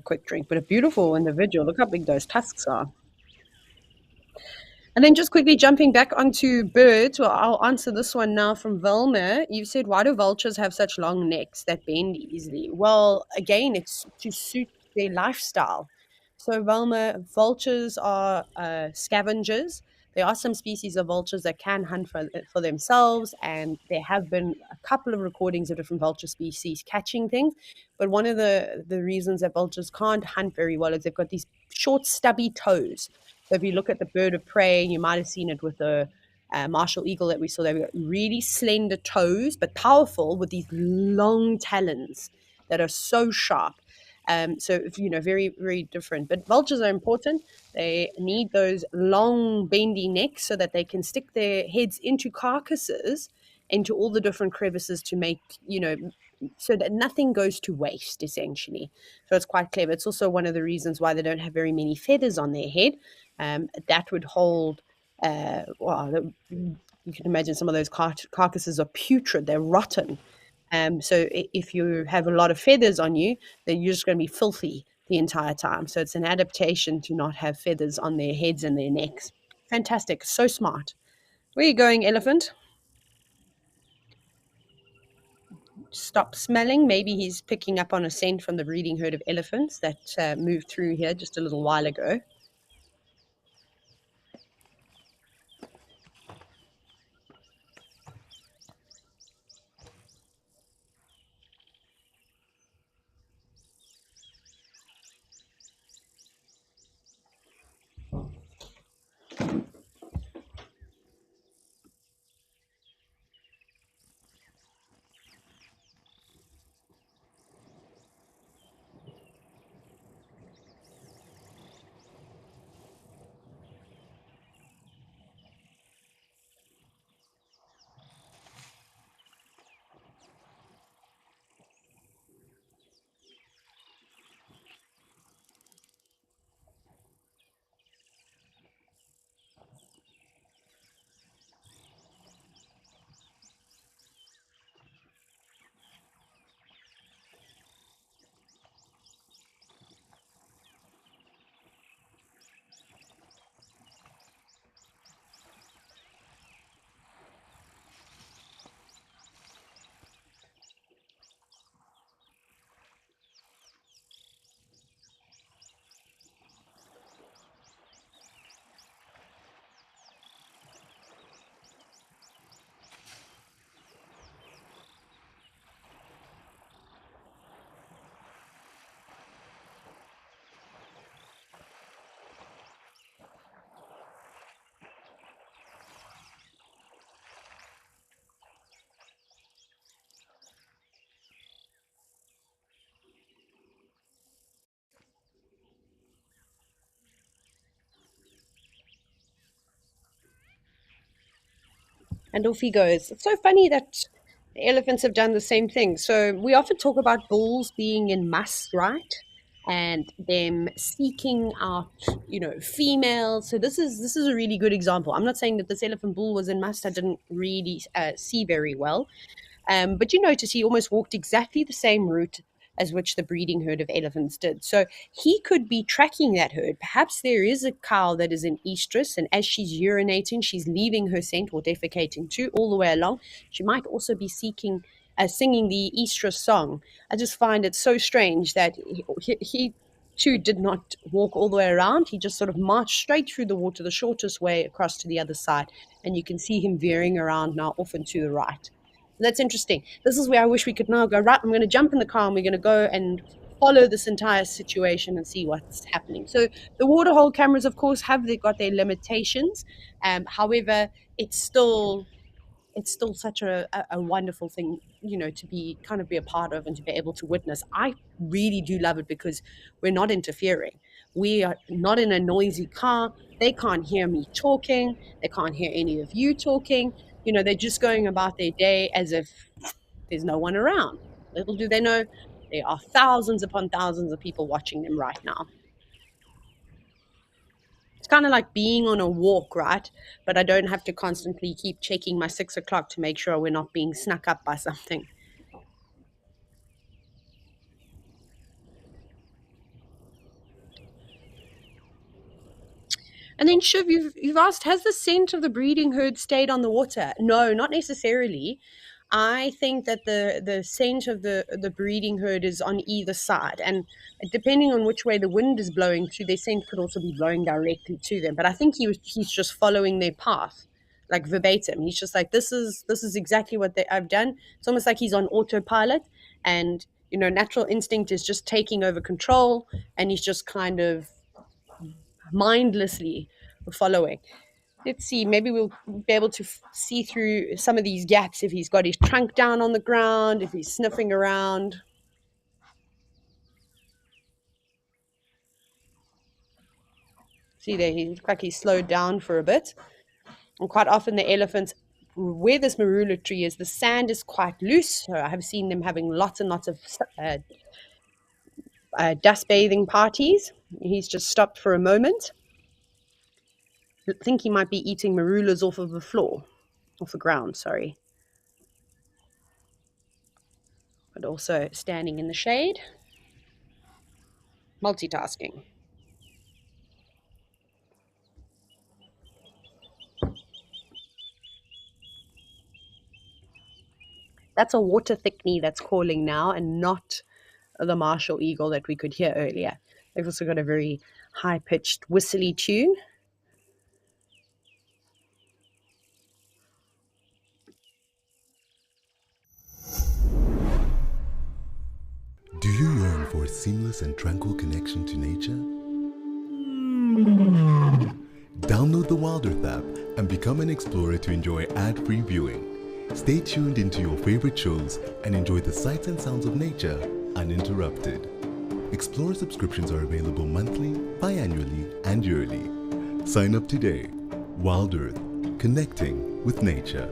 [SPEAKER 1] quick drink, but a beautiful individual. Look how big those tusks are. And then just quickly jumping back onto birds, well, I'll answer this one now from Velma. You said, why do vultures have such long necks that bend easily? Well, again, it's to suit their lifestyle. So, Velma, vultures are scavengers. There are some species of vultures that can hunt for themselves, and there have been a couple of recordings of different vulture species catching things. But one of the reasons that vultures can't hunt very well is they've got these short, stubby toes. So if you look at the bird of prey, you might have seen it with the martial eagle that we saw. They've got really slender toes, but powerful with these long talons that are so sharp. So very, very different. But vultures are important. They need those long, bendy necks so that they can stick their heads into carcasses, into all the different crevices to make, so that nothing goes to waste, essentially. So it's quite clever. It's also one of the reasons why they don't have very many feathers on their head. That would hold, you can imagine some of those carcasses are putrid, they're rotten. So if you have a lot of feathers on you, then you're just going to be filthy the entire time. So it's an adaptation to not have feathers on their heads and their necks. Fantastic. So smart. Where are you going, elephant? Stop smelling. Maybe he's picking up on a scent from the breeding herd of elephants that moved through here just a little while ago. And off he goes. It's so funny that the elephants have done the same thing. So we often talk about bulls being in mass, right? And them seeking out, females. So this is a really good example. I'm not saying that this elephant bull was in mass. I didn't really see very well, but you notice he almost walked exactly the same route as which the breeding herd of elephants did. So he could be tracking that herd. Perhaps there is a cow that is in estrus, and as she's urinating, she's leaving her scent or defecating too all the way along. She might also be singing the estrus song. I just find it so strange that he too did not walk all the way around. He just sort of marched straight through the water, the shortest way across to the other side. And you can see him veering around now off and to the right. That's interesting. This is where I wish we could now go, right, I'm going to jump in the car and we're going to go and follow this entire situation and see what's happening. So the Waterhole cameras, of course, they got their limitations. However, it's still such a wonderful thing, to be a part of and to be able to witness. I really do love it because we're not interfering. We are not in a noisy car. They can't hear me talking. They can't hear any of you talking. They're just going about their day as if there's no one around. Little do they know, there are thousands upon thousands of people watching them right now. It's kind of like being on a walk, right? But I don't have to constantly keep checking my 6 o'clock to make sure we're not being snuck up by something. And then, Shiv, you've asked, has the scent of the breeding herd stayed on the water? No, not necessarily. I think that the scent of the breeding herd is on either side, and depending on which way the wind is blowing to, their scent could also be blowing directly to them. But I think he's just following their path, like verbatim. He's just like, this is exactly what I've done. It's almost like he's on autopilot, and natural instinct is just taking over control, and he's just kind of mindlessly following. Let's see, maybe we'll be able to see through some of these gaps if he's got his trunk down on the ground, if he's sniffing around. See there, he looks like he's slowed down for a bit. And quite often the elephants, where this marula tree is, the sand is quite loose. So I have seen them having lots and lots of dust bathing parties. He's just stopped for a moment. I think he might be eating marulas off of the floor, off the ground, sorry. But also standing in the shade, multitasking. That's a water thickney that's calling now, and not the martial eagle that we could hear earlier. They've also got a very high pitched whistly tune.
[SPEAKER 2] Do you yearn for a seamless and tranquil connection to nature? Download the WildEarth app and become an explorer to enjoy ad-free viewing. Stay tuned into your favorite shows and enjoy the sights and sounds of nature uninterrupted. Explorer subscriptions are available monthly, biannually, and yearly. Sign up today. WildEarth, connecting with nature.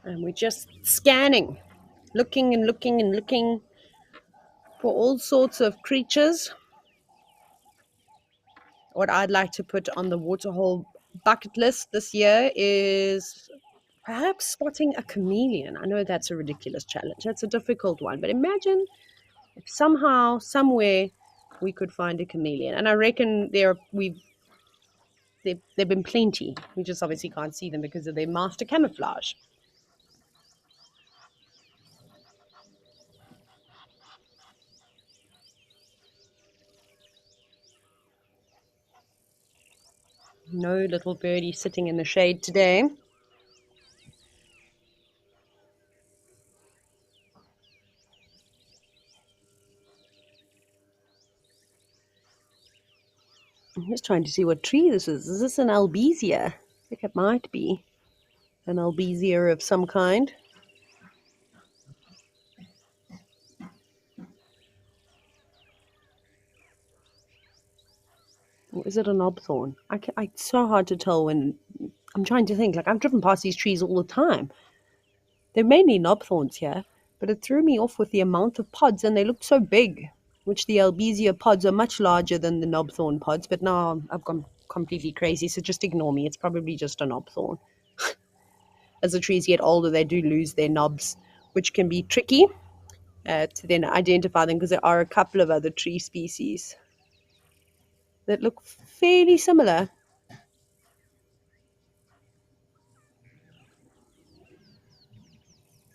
[SPEAKER 1] And we're just scanning, looking and looking and looking for all sorts of creatures. What I'd like to put on the Waterhole bucket list this year is perhaps spotting a chameleon. I know that's a ridiculous challenge. That's a difficult one. But imagine if somehow, somewhere, we could find a chameleon. And I reckon there've been plenty. We just obviously can't see them because of their master camouflage. No little birdie sitting in the shade today. I'm just trying to see what tree this is. Is this an albizia? I think it might be an albizia of some kind. Or is it a knobthorn? It's so hard to tell when I'm trying to think. Like, I've driven past these trees all the time. They're mainly knobthorns here, but it threw me off with the amount of pods, and they looked so big, which the Albizia pods are much larger than the knobthorn pods, but now I've gone completely crazy, so just ignore me. It's probably just a knobthorn. As the trees get older, they do lose their knobs, which can be tricky to then identify them because there are a couple of other tree species that look fairly similar.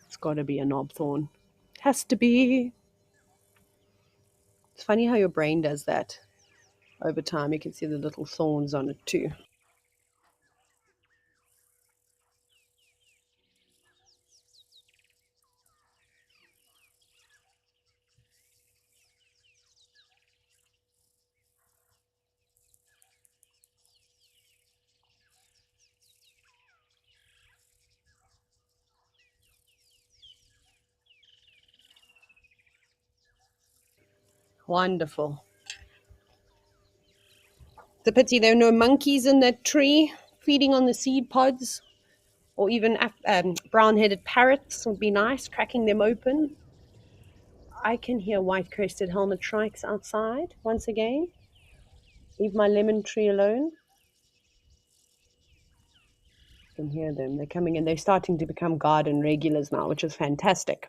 [SPEAKER 1] It's got to be a knobthorn. Has to be. It's funny how your brain does that. Over time, you can see the little thorns on it too. Wonderful. The pity there are no monkeys in that tree feeding on the seed pods, or even brown headed parrots would be nice, cracking them open. I can hear white crested helmet shrikes outside once again. Leave my lemon tree alone. I can hear them. They're coming in. They're starting to become garden regulars now, which is fantastic.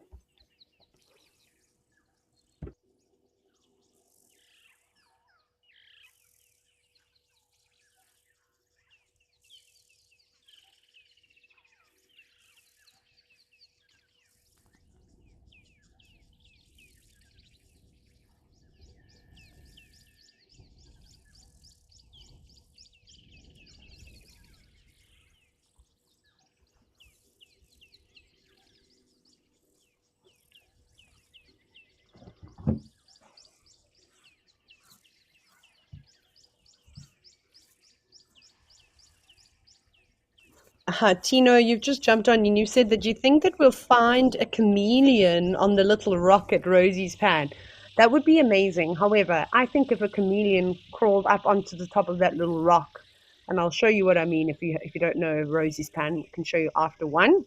[SPEAKER 1] Tino, you've just jumped on and you said that you think that we'll find a chameleon on the little rock at Rosie's Pan. That would be amazing. However, I think if a chameleon crawled up onto the top of that little rock, and I'll show you what I mean if you don't know Rosie's Pan, I can show you after one.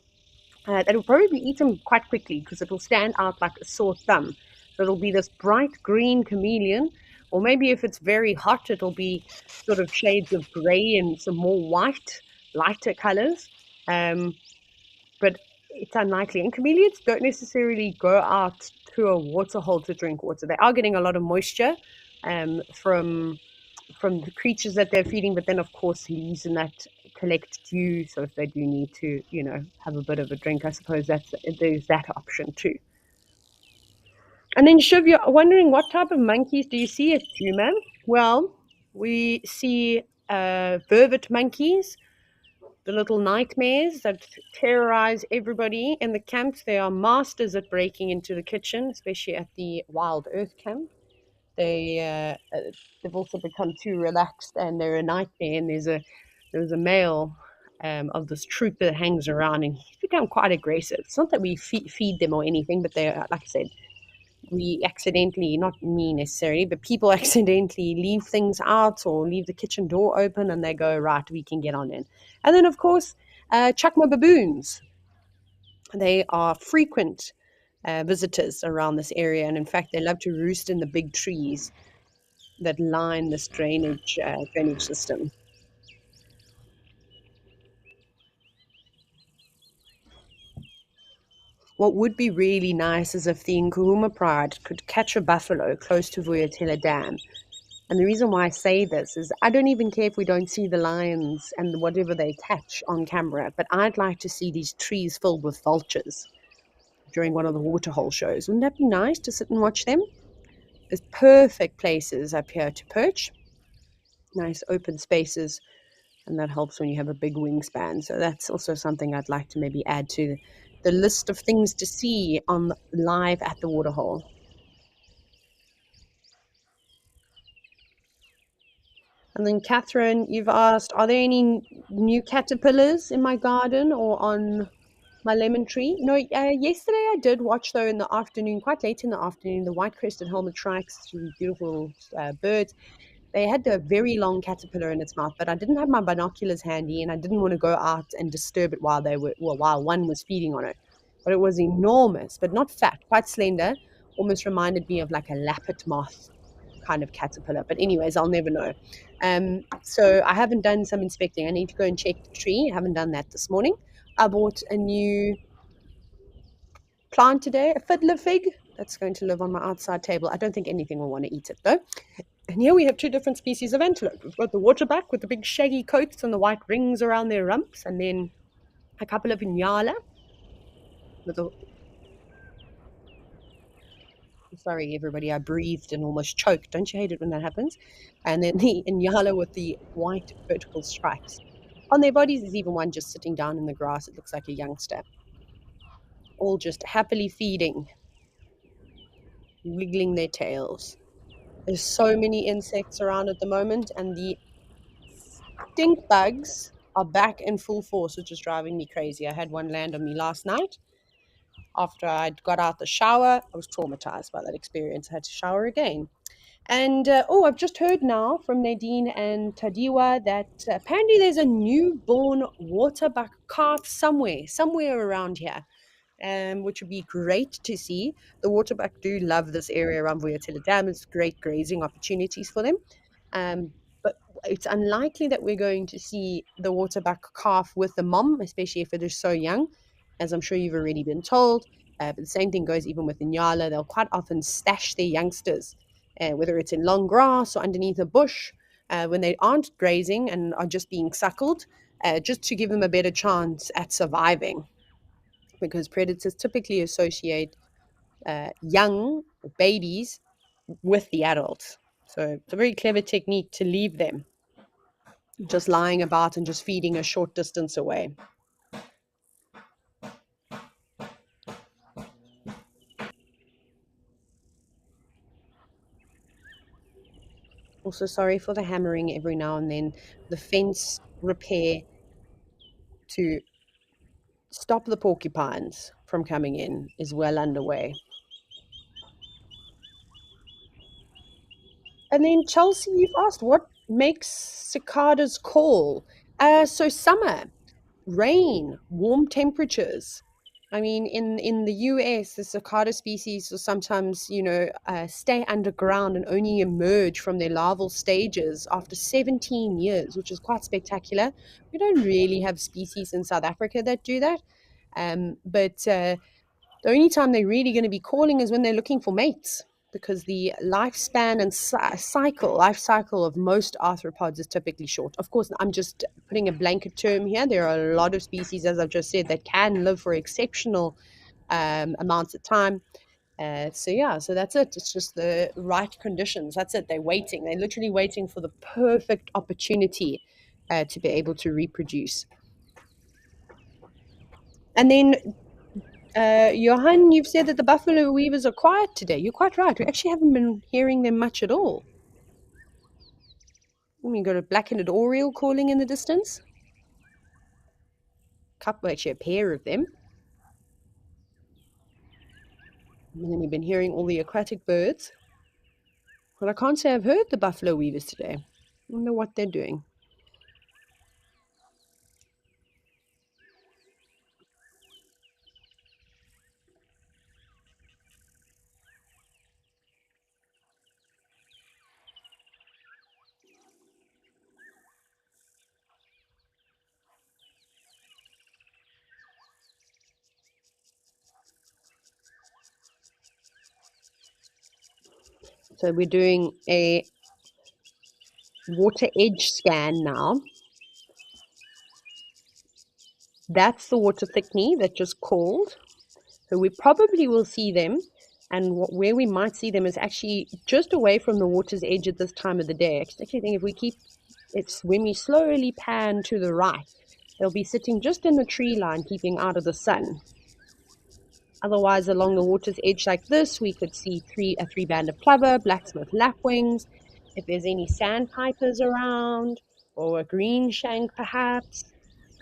[SPEAKER 1] That will probably be eaten quite quickly because it will stand out like a sore thumb. So it'll be this bright green chameleon, or maybe if it's very hot, it'll be sort of shades of grey and some more white, lighter colors. Um, but it's unlikely. And chameleons don't necessarily go out to a waterhole to drink water. They are getting a lot of moisture from the creatures that they're feeding, but then of course leaves and that collect dew. So if they do need to, have a bit of a drink, I suppose there's that option too. And then Shiv, you're wondering what type of monkeys do you see at Djuma? Well, we see vervet monkeys, the little nightmares that terrorize everybody in the camps. They are masters at breaking into the kitchen, especially at the WildEarth camp. They've also become too relaxed and they're a nightmare. And there's a male of this troop that hangs around and he's become quite aggressive. It's not that we feed them or anything, but they're, like I said, we accidentally, not me necessarily, but people accidentally leave things out or leave the kitchen door open and they go, right, we can get on in. And then, of course, chukma baboons. They are frequent visitors around this area. And in fact, they love to roost in the big trees that line this drainage system. What would be really nice is if the Nkuhuma Pride could catch a buffalo close to Vuyatela Dam. And the reason why I say this is I don't even care if we don't see the lions and whatever they catch on camera, but I'd like to see these trees filled with vultures during one of the Waterhole shows. Wouldn't that be nice to sit and watch them? There's perfect places up here to perch, nice open spaces, and that helps when you have a big wingspan. So that's also something I'd like to maybe add to the list of things to see on live at the Waterhole. And then Catherine, you've asked, are there any new caterpillars in my garden or on my lemon tree? No, yesterday I did watch though in the afternoon, quite late in the afternoon, the white-crested helmet shrikes, beautiful birds. They had a very long caterpillar in its mouth, but I didn't have my binoculars handy and I didn't want to go out and disturb it while one was feeding on it. but it was enormous, but not fat, quite slender. Almost reminded me of like a lappet moth kind of caterpillar. But anyways, I'll never know. So I haven't done some inspecting. I need to go and check the tree. I haven't done that this morning. I bought a new plant today, a fiddler fig that's going to live on my outside table. I don't think anything will want to eat it though. And here we have two different species of antelope. We've got the waterback with the big shaggy coats and the white rings around their rumps, and then a couple of Inyala with a sorry everybody, I breathed and almost choked. Don't you hate it when that happens? And then the Inyala with the white vertical stripes. On their bodies, there's even one just sitting down in the grass. It looks like a youngster. All just happily feeding, wiggling their tails. There's so many insects around at the moment, and the stink bugs are back in full force, which is driving me crazy. I had one land on me last night. After I'd got out the shower, I was traumatized by that experience. I had to shower again. And I've just heard now from Nadine and Tadiwa that apparently there's a newborn waterbuck calf somewhere around here, which would be great to see. The waterbuck do love this area around Vuyatila Dam. It's great grazing opportunities for them. But it's unlikely that we're going to see the waterbuck calf with the mom, especially if it is so young, as I'm sure you've already been told. But the same thing goes even with the Nyala. They'll quite often stash their youngsters, whether it's in long grass or underneath a bush, when they aren't grazing and are just being suckled, just to give them a better chance at surviving. Because predators typically associate young babies with the adults. So it's a very clever technique to leave them just lying about and just feeding a short distance away. Also, sorry for the hammering every now and then. The fence repair to stop the porcupines from coming in is well underway. And then, Chelsea, you've asked what makes cicadas call. So summer, rain, warm temperatures. I mean, in the US, the cicada species will sometimes, stay underground and only emerge from their larval stages after 17 years, which is quite spectacular. We don't really have species in South Africa that do that. But the only time they're really going to be calling is when they're looking for mates, because the lifespan and life cycle of most arthropods is typically short. Of course, I'm just putting a blanket term here. There are a lot of species, as I've just said, that can live for exceptional amounts of time. So that's it. It's just the right conditions. That's it. They're waiting. They're literally waiting for the perfect opportunity to be able to reproduce. And then Johan, you've said that the buffalo weavers are quiet today. You're quite right. We actually haven't been hearing them much at all. We got a black-headed oriole calling in the distance. Couple, actually, a pair of them. And then we've been hearing all the aquatic birds. Well, I can't say I've heard the buffalo weavers today. I wonder what they're doing. So we're doing a water edge scan now. That's the water thickney that just called. So we probably will see them, and where we might see them is actually just away from the water's edge at this time of the day. I actually think if we keep it's when we slowly pan to the right, they'll be sitting just in the tree line, keeping out of the sun. Otherwise, along the water's edge like this, we could see a three-banded plover, blacksmith lapwings. If there's any sandpipers around, or a green shank perhaps,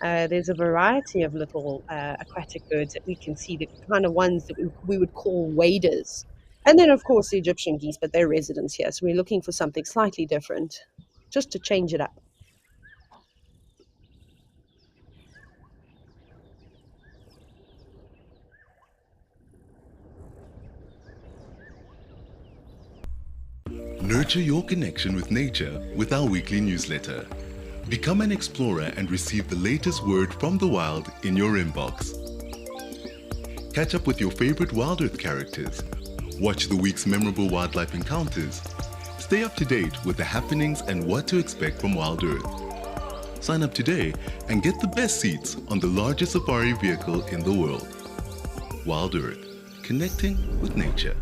[SPEAKER 1] there's a variety of little aquatic birds that we can see, the kind of ones that we would call waders. And then, of course, the Egyptian geese, but they're residents here. So we're looking for something slightly different, just to change it up.
[SPEAKER 2] Nurture your connection with nature with our weekly newsletter. Become an explorer and receive the latest word from the wild in your inbox. Catch up with your favorite WildEarth characters. Watch the week's memorable wildlife encounters. Stay up to date with the happenings and what to expect from WildEarth. Sign up today and get the best seats on the largest safari vehicle in the world. WildEarth, connecting with nature.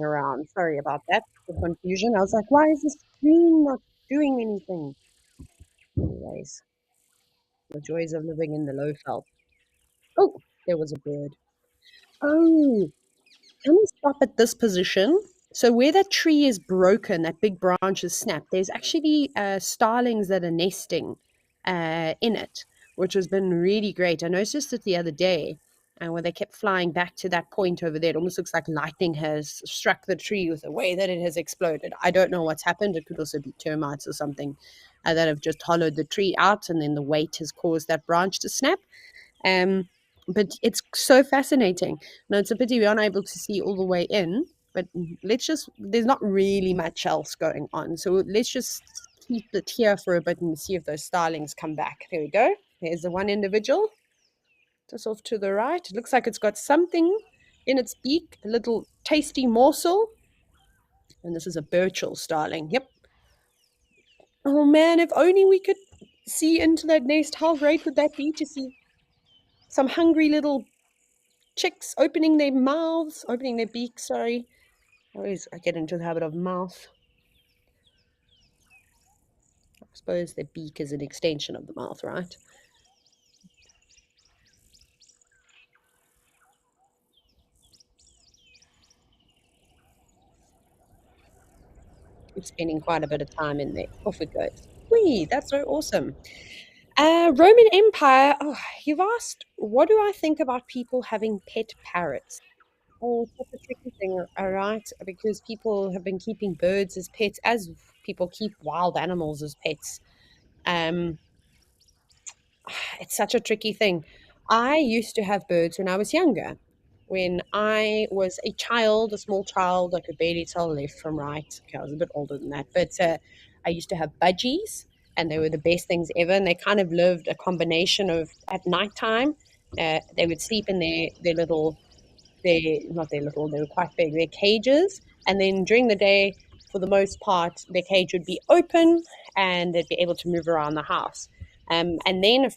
[SPEAKER 1] around. Sorry about that, the confusion. I was like, why is the screen not doing anything? Anyways, the joys of living in the low felt. Oh, there was a bird. Oh, can we stop at this position? So where that tree is broken, that big branch is snapped, there's actually starlings that are nesting in it, which has been really great. I noticed it the other day, where they kept flying back to that point over there. It almost looks like lightning has struck the tree with the way that it has exploded. I don't know what's happened. It could also be termites or something that have just hollowed the tree out, and then the weight has caused that branch to snap. Um, but it's so fascinating. Now, it's a pity we're unable to see all the way in, but there's not really much else going on. So let's just keep it here for a bit and see if those starlings come back. There we go. There's the one individual just off to the right. It looks like it's got something in its beak, a little tasty morsel. And this is a Burchell starling. Yep. Oh man, if only we could see into that nest. How great would that be to see some hungry little chicks opening their beaks, sorry. I get into the habit of mouth. I suppose their beak is an extension of the mouth, right? Keep spending quite a bit of time in there. Off it goes. Whee, that's so awesome. Roman Empire. Oh, you've asked, what do I think about people having pet parrots? Oh, it's such a tricky thing, all right? Because people have been keeping birds as pets, as people keep wild animals as pets. Um, it's such a tricky thing. I used to have birds when I was younger. When I was a child, a small child, I could barely tell left from right. Okay, I was a bit older than that, but I used to have budgies, and they were the best things ever. And they kind of lived a combination of at nighttime, they would sleep in their little they not their little, they were quite big, their cages. And then during the day, for the most part, their cage would be open and they'd be able to move around the house. And then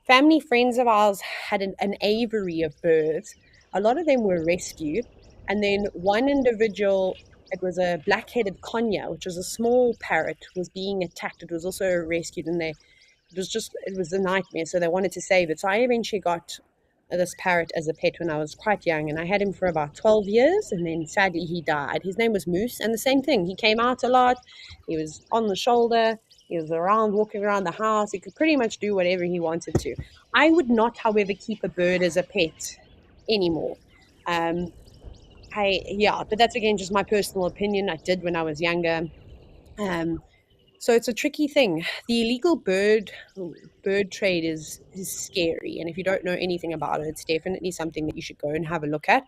[SPEAKER 1] family friends of ours had an aviary of birds. A lot of them were rescued. And then one individual, it was a black-headed conya, which was a small parrot, was being attacked. It was also rescued, and it was a nightmare. So they wanted to save it. So I eventually got this parrot as a pet when I was quite young, and I had him for about 12 years, and then sadly he died. His name was Moose, and the same thing. He came out a lot. He was on the shoulder. He was around, walking around the house. He could pretty much do whatever he wanted to. I would not, however, keep a bird as a pet anymore. Um, yeah, but that's again just my personal opinion. I did when I was younger. Um, so it's a tricky thing. The illegal bird trade is scary, and if you don't know anything about it, it's definitely something that you should go and have a look at.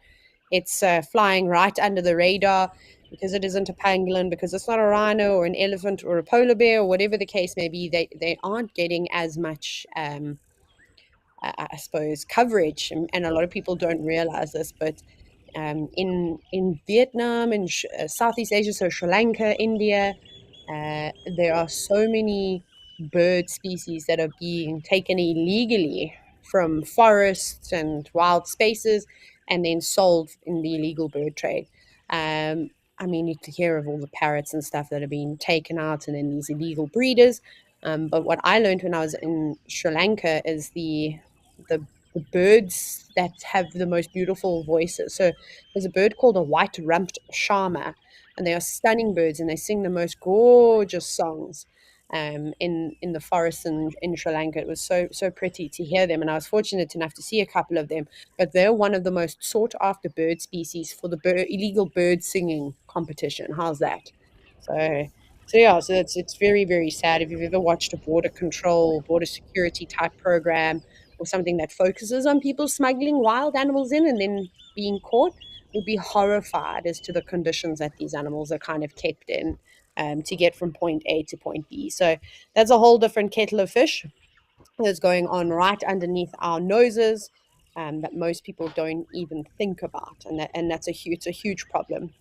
[SPEAKER 1] It's flying right under the radar because it isn't a pangolin, because it's not a rhino or an elephant or a polar bear or whatever the case may be. They aren't getting as much I suppose, coverage, and a lot of people don't realize this, but in Vietnam and Southeast Asia, so Sri Lanka, India, there are so many bird species that are being taken illegally from forests and wild spaces and then sold in the illegal bird trade. I mean, you hear of all the parrots and stuff that are being taken out and then these illegal breeders. But what I learned when I was in Sri Lanka is the the birds that have the most beautiful voices. So there's a bird called a white-rumped shama, and they are stunning birds, and they sing the most gorgeous songs. In the forests in Sri Lanka, it was so pretty to hear them, and I was fortunate enough to see a couple of them. But they're one of the most sought after bird species for the illegal bird singing competition. How's that? So yeah, so it's very, very sad. If you've ever watched a border control, border security type program, or something that focuses on people smuggling wild animals in and then being caught, you'll be horrified as to the conditions that these animals are kind of kept in, to get from point A to point B. So that's a whole different kettle of fish that's going on right underneath our noses, that most people don't even think about, and that's it's a huge problem.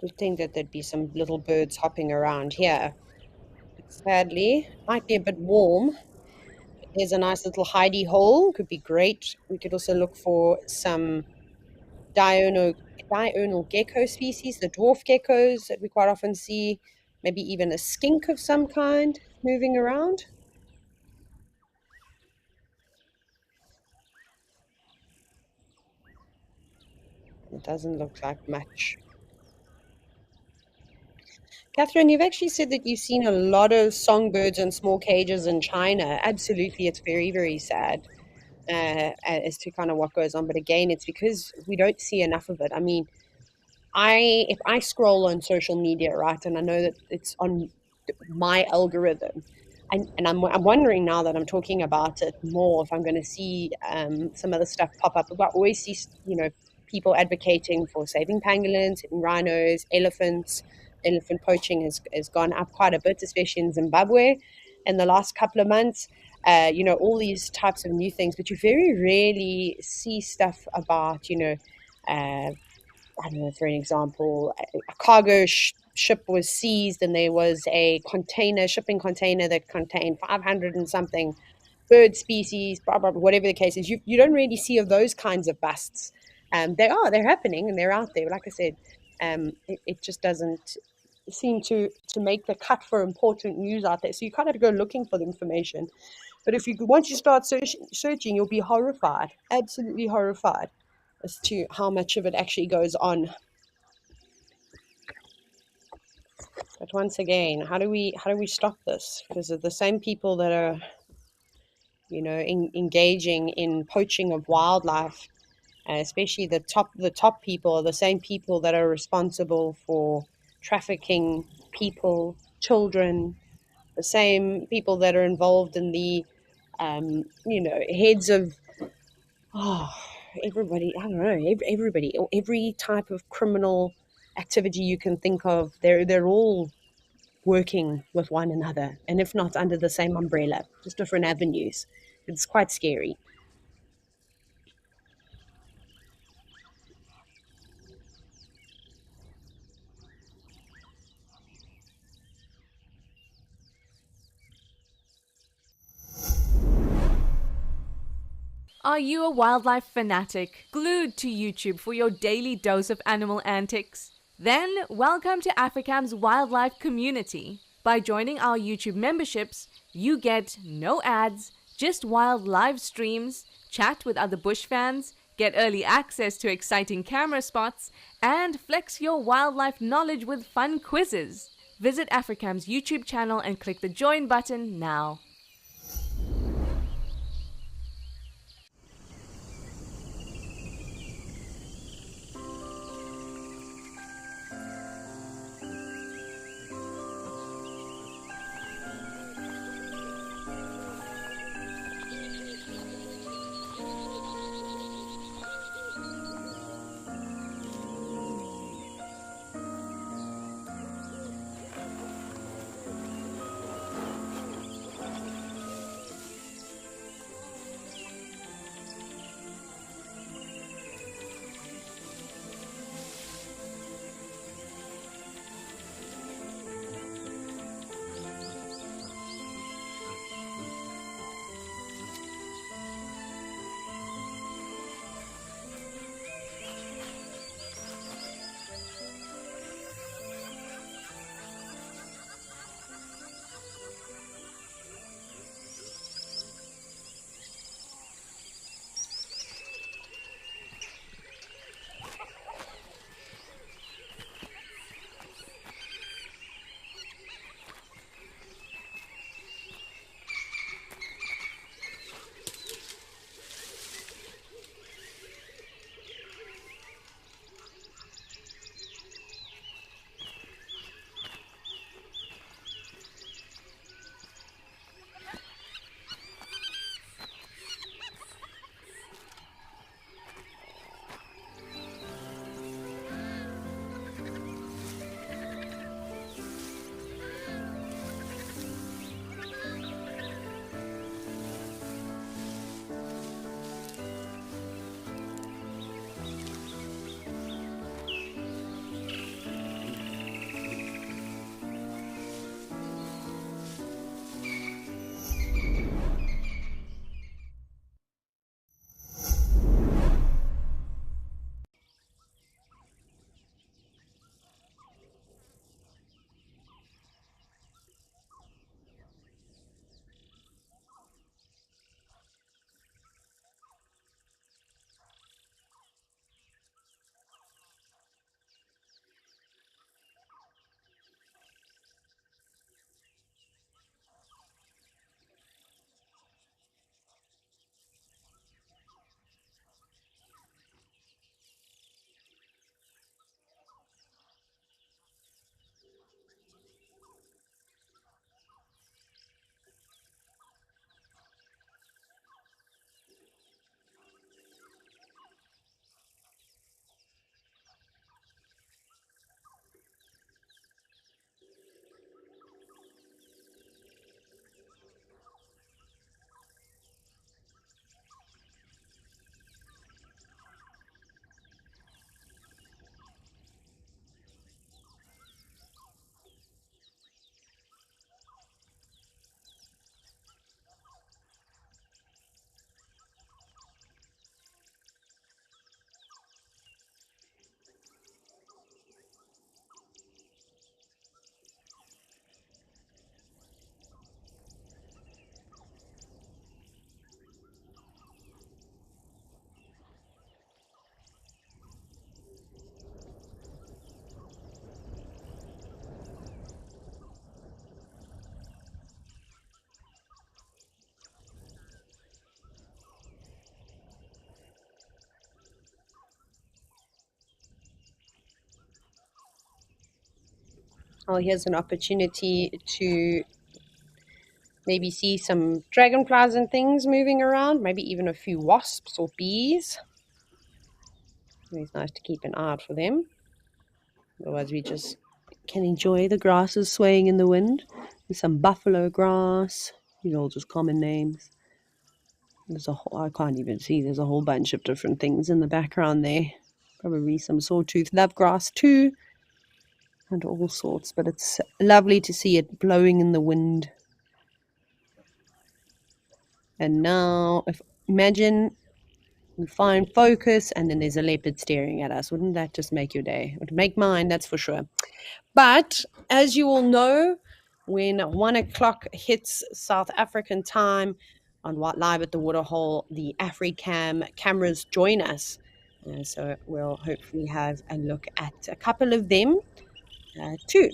[SPEAKER 1] You'd think that there'd be some little birds hopping around here. But sadly, might be a bit warm. There's a nice little hidey hole. Could be great. We could also look for some diurnal diurnal gecko species, the dwarf geckos that we quite often see. Maybe even a skink of some kind moving around. It doesn't look like much. Catherine, you've actually said that you've seen a lot of songbirds in small cages in China. Absolutely, it's very, very sad as to kind of what goes on. But again, it's because we don't see enough of it. I mean, if I scroll on social media, right, and I know that it's on my algorithm, and I'm wondering now that I'm talking about it more if I'm going to see some other stuff pop up. But I always see, people advocating for saving pangolins, saving rhinos, elephants. Elephant poaching has gone up quite a bit, especially in Zimbabwe in the last couple of months. All these types of new things, but you very rarely see stuff about, I don't know, for an example, a cargo ship was seized and there was a shipping container that contained 500 and something bird species, blah, blah, blah, whatever the case is. You don't really see of those kinds of busts. They're happening and they're out there. Like I said, it just doesn't seem to make the cut for important news out there. So you kind of have to go looking for the information. But if you once you start searching, you'll be horrified, absolutely horrified as to how much of it actually goes on. But once again, how do we stop this? Because of the same people that are, engaging in poaching of wildlife, especially the top people, are the same people that are responsible for trafficking people, children, the same people that are involved in the, heads of, oh, everybody. I don't know, everybody, every type of criminal activity you can think of. They're all working with one another, and if not under the same umbrella, just different avenues. It's quite scary.
[SPEAKER 4] Are you a wildlife fanatic, glued to YouTube for your daily dose of animal antics? Then, welcome to Africam's wildlife community. By joining our YouTube memberships, you get no ads, just wild live streams, chat with other bush fans, get early access to exciting camera spots, and flex your wildlife knowledge with fun quizzes. Visit Africam's YouTube channel and click the join button now.
[SPEAKER 1] Oh, here's an opportunity to maybe see some dragonflies and things moving around, maybe even a few wasps or bees. It's nice to keep an eye out for them. Otherwise, we just can enjoy the grasses swaying in the wind. There's some buffalo grass, all just common names. There's a whole, I can't even see, there's a whole bunch of different things in the background there. Probably some sawtooth lovegrass too, and all sorts, but it's lovely to see it blowing in the wind. And now, imagine we find focus and then there's a leopard staring at us. Wouldn't that just make your day? It would make mine, that's for sure. But as you all know, when 1 o'clock hits South African time on Live at the Waterhole, the AfriCam cameras join us. So we'll hopefully have a look at a couple of them too.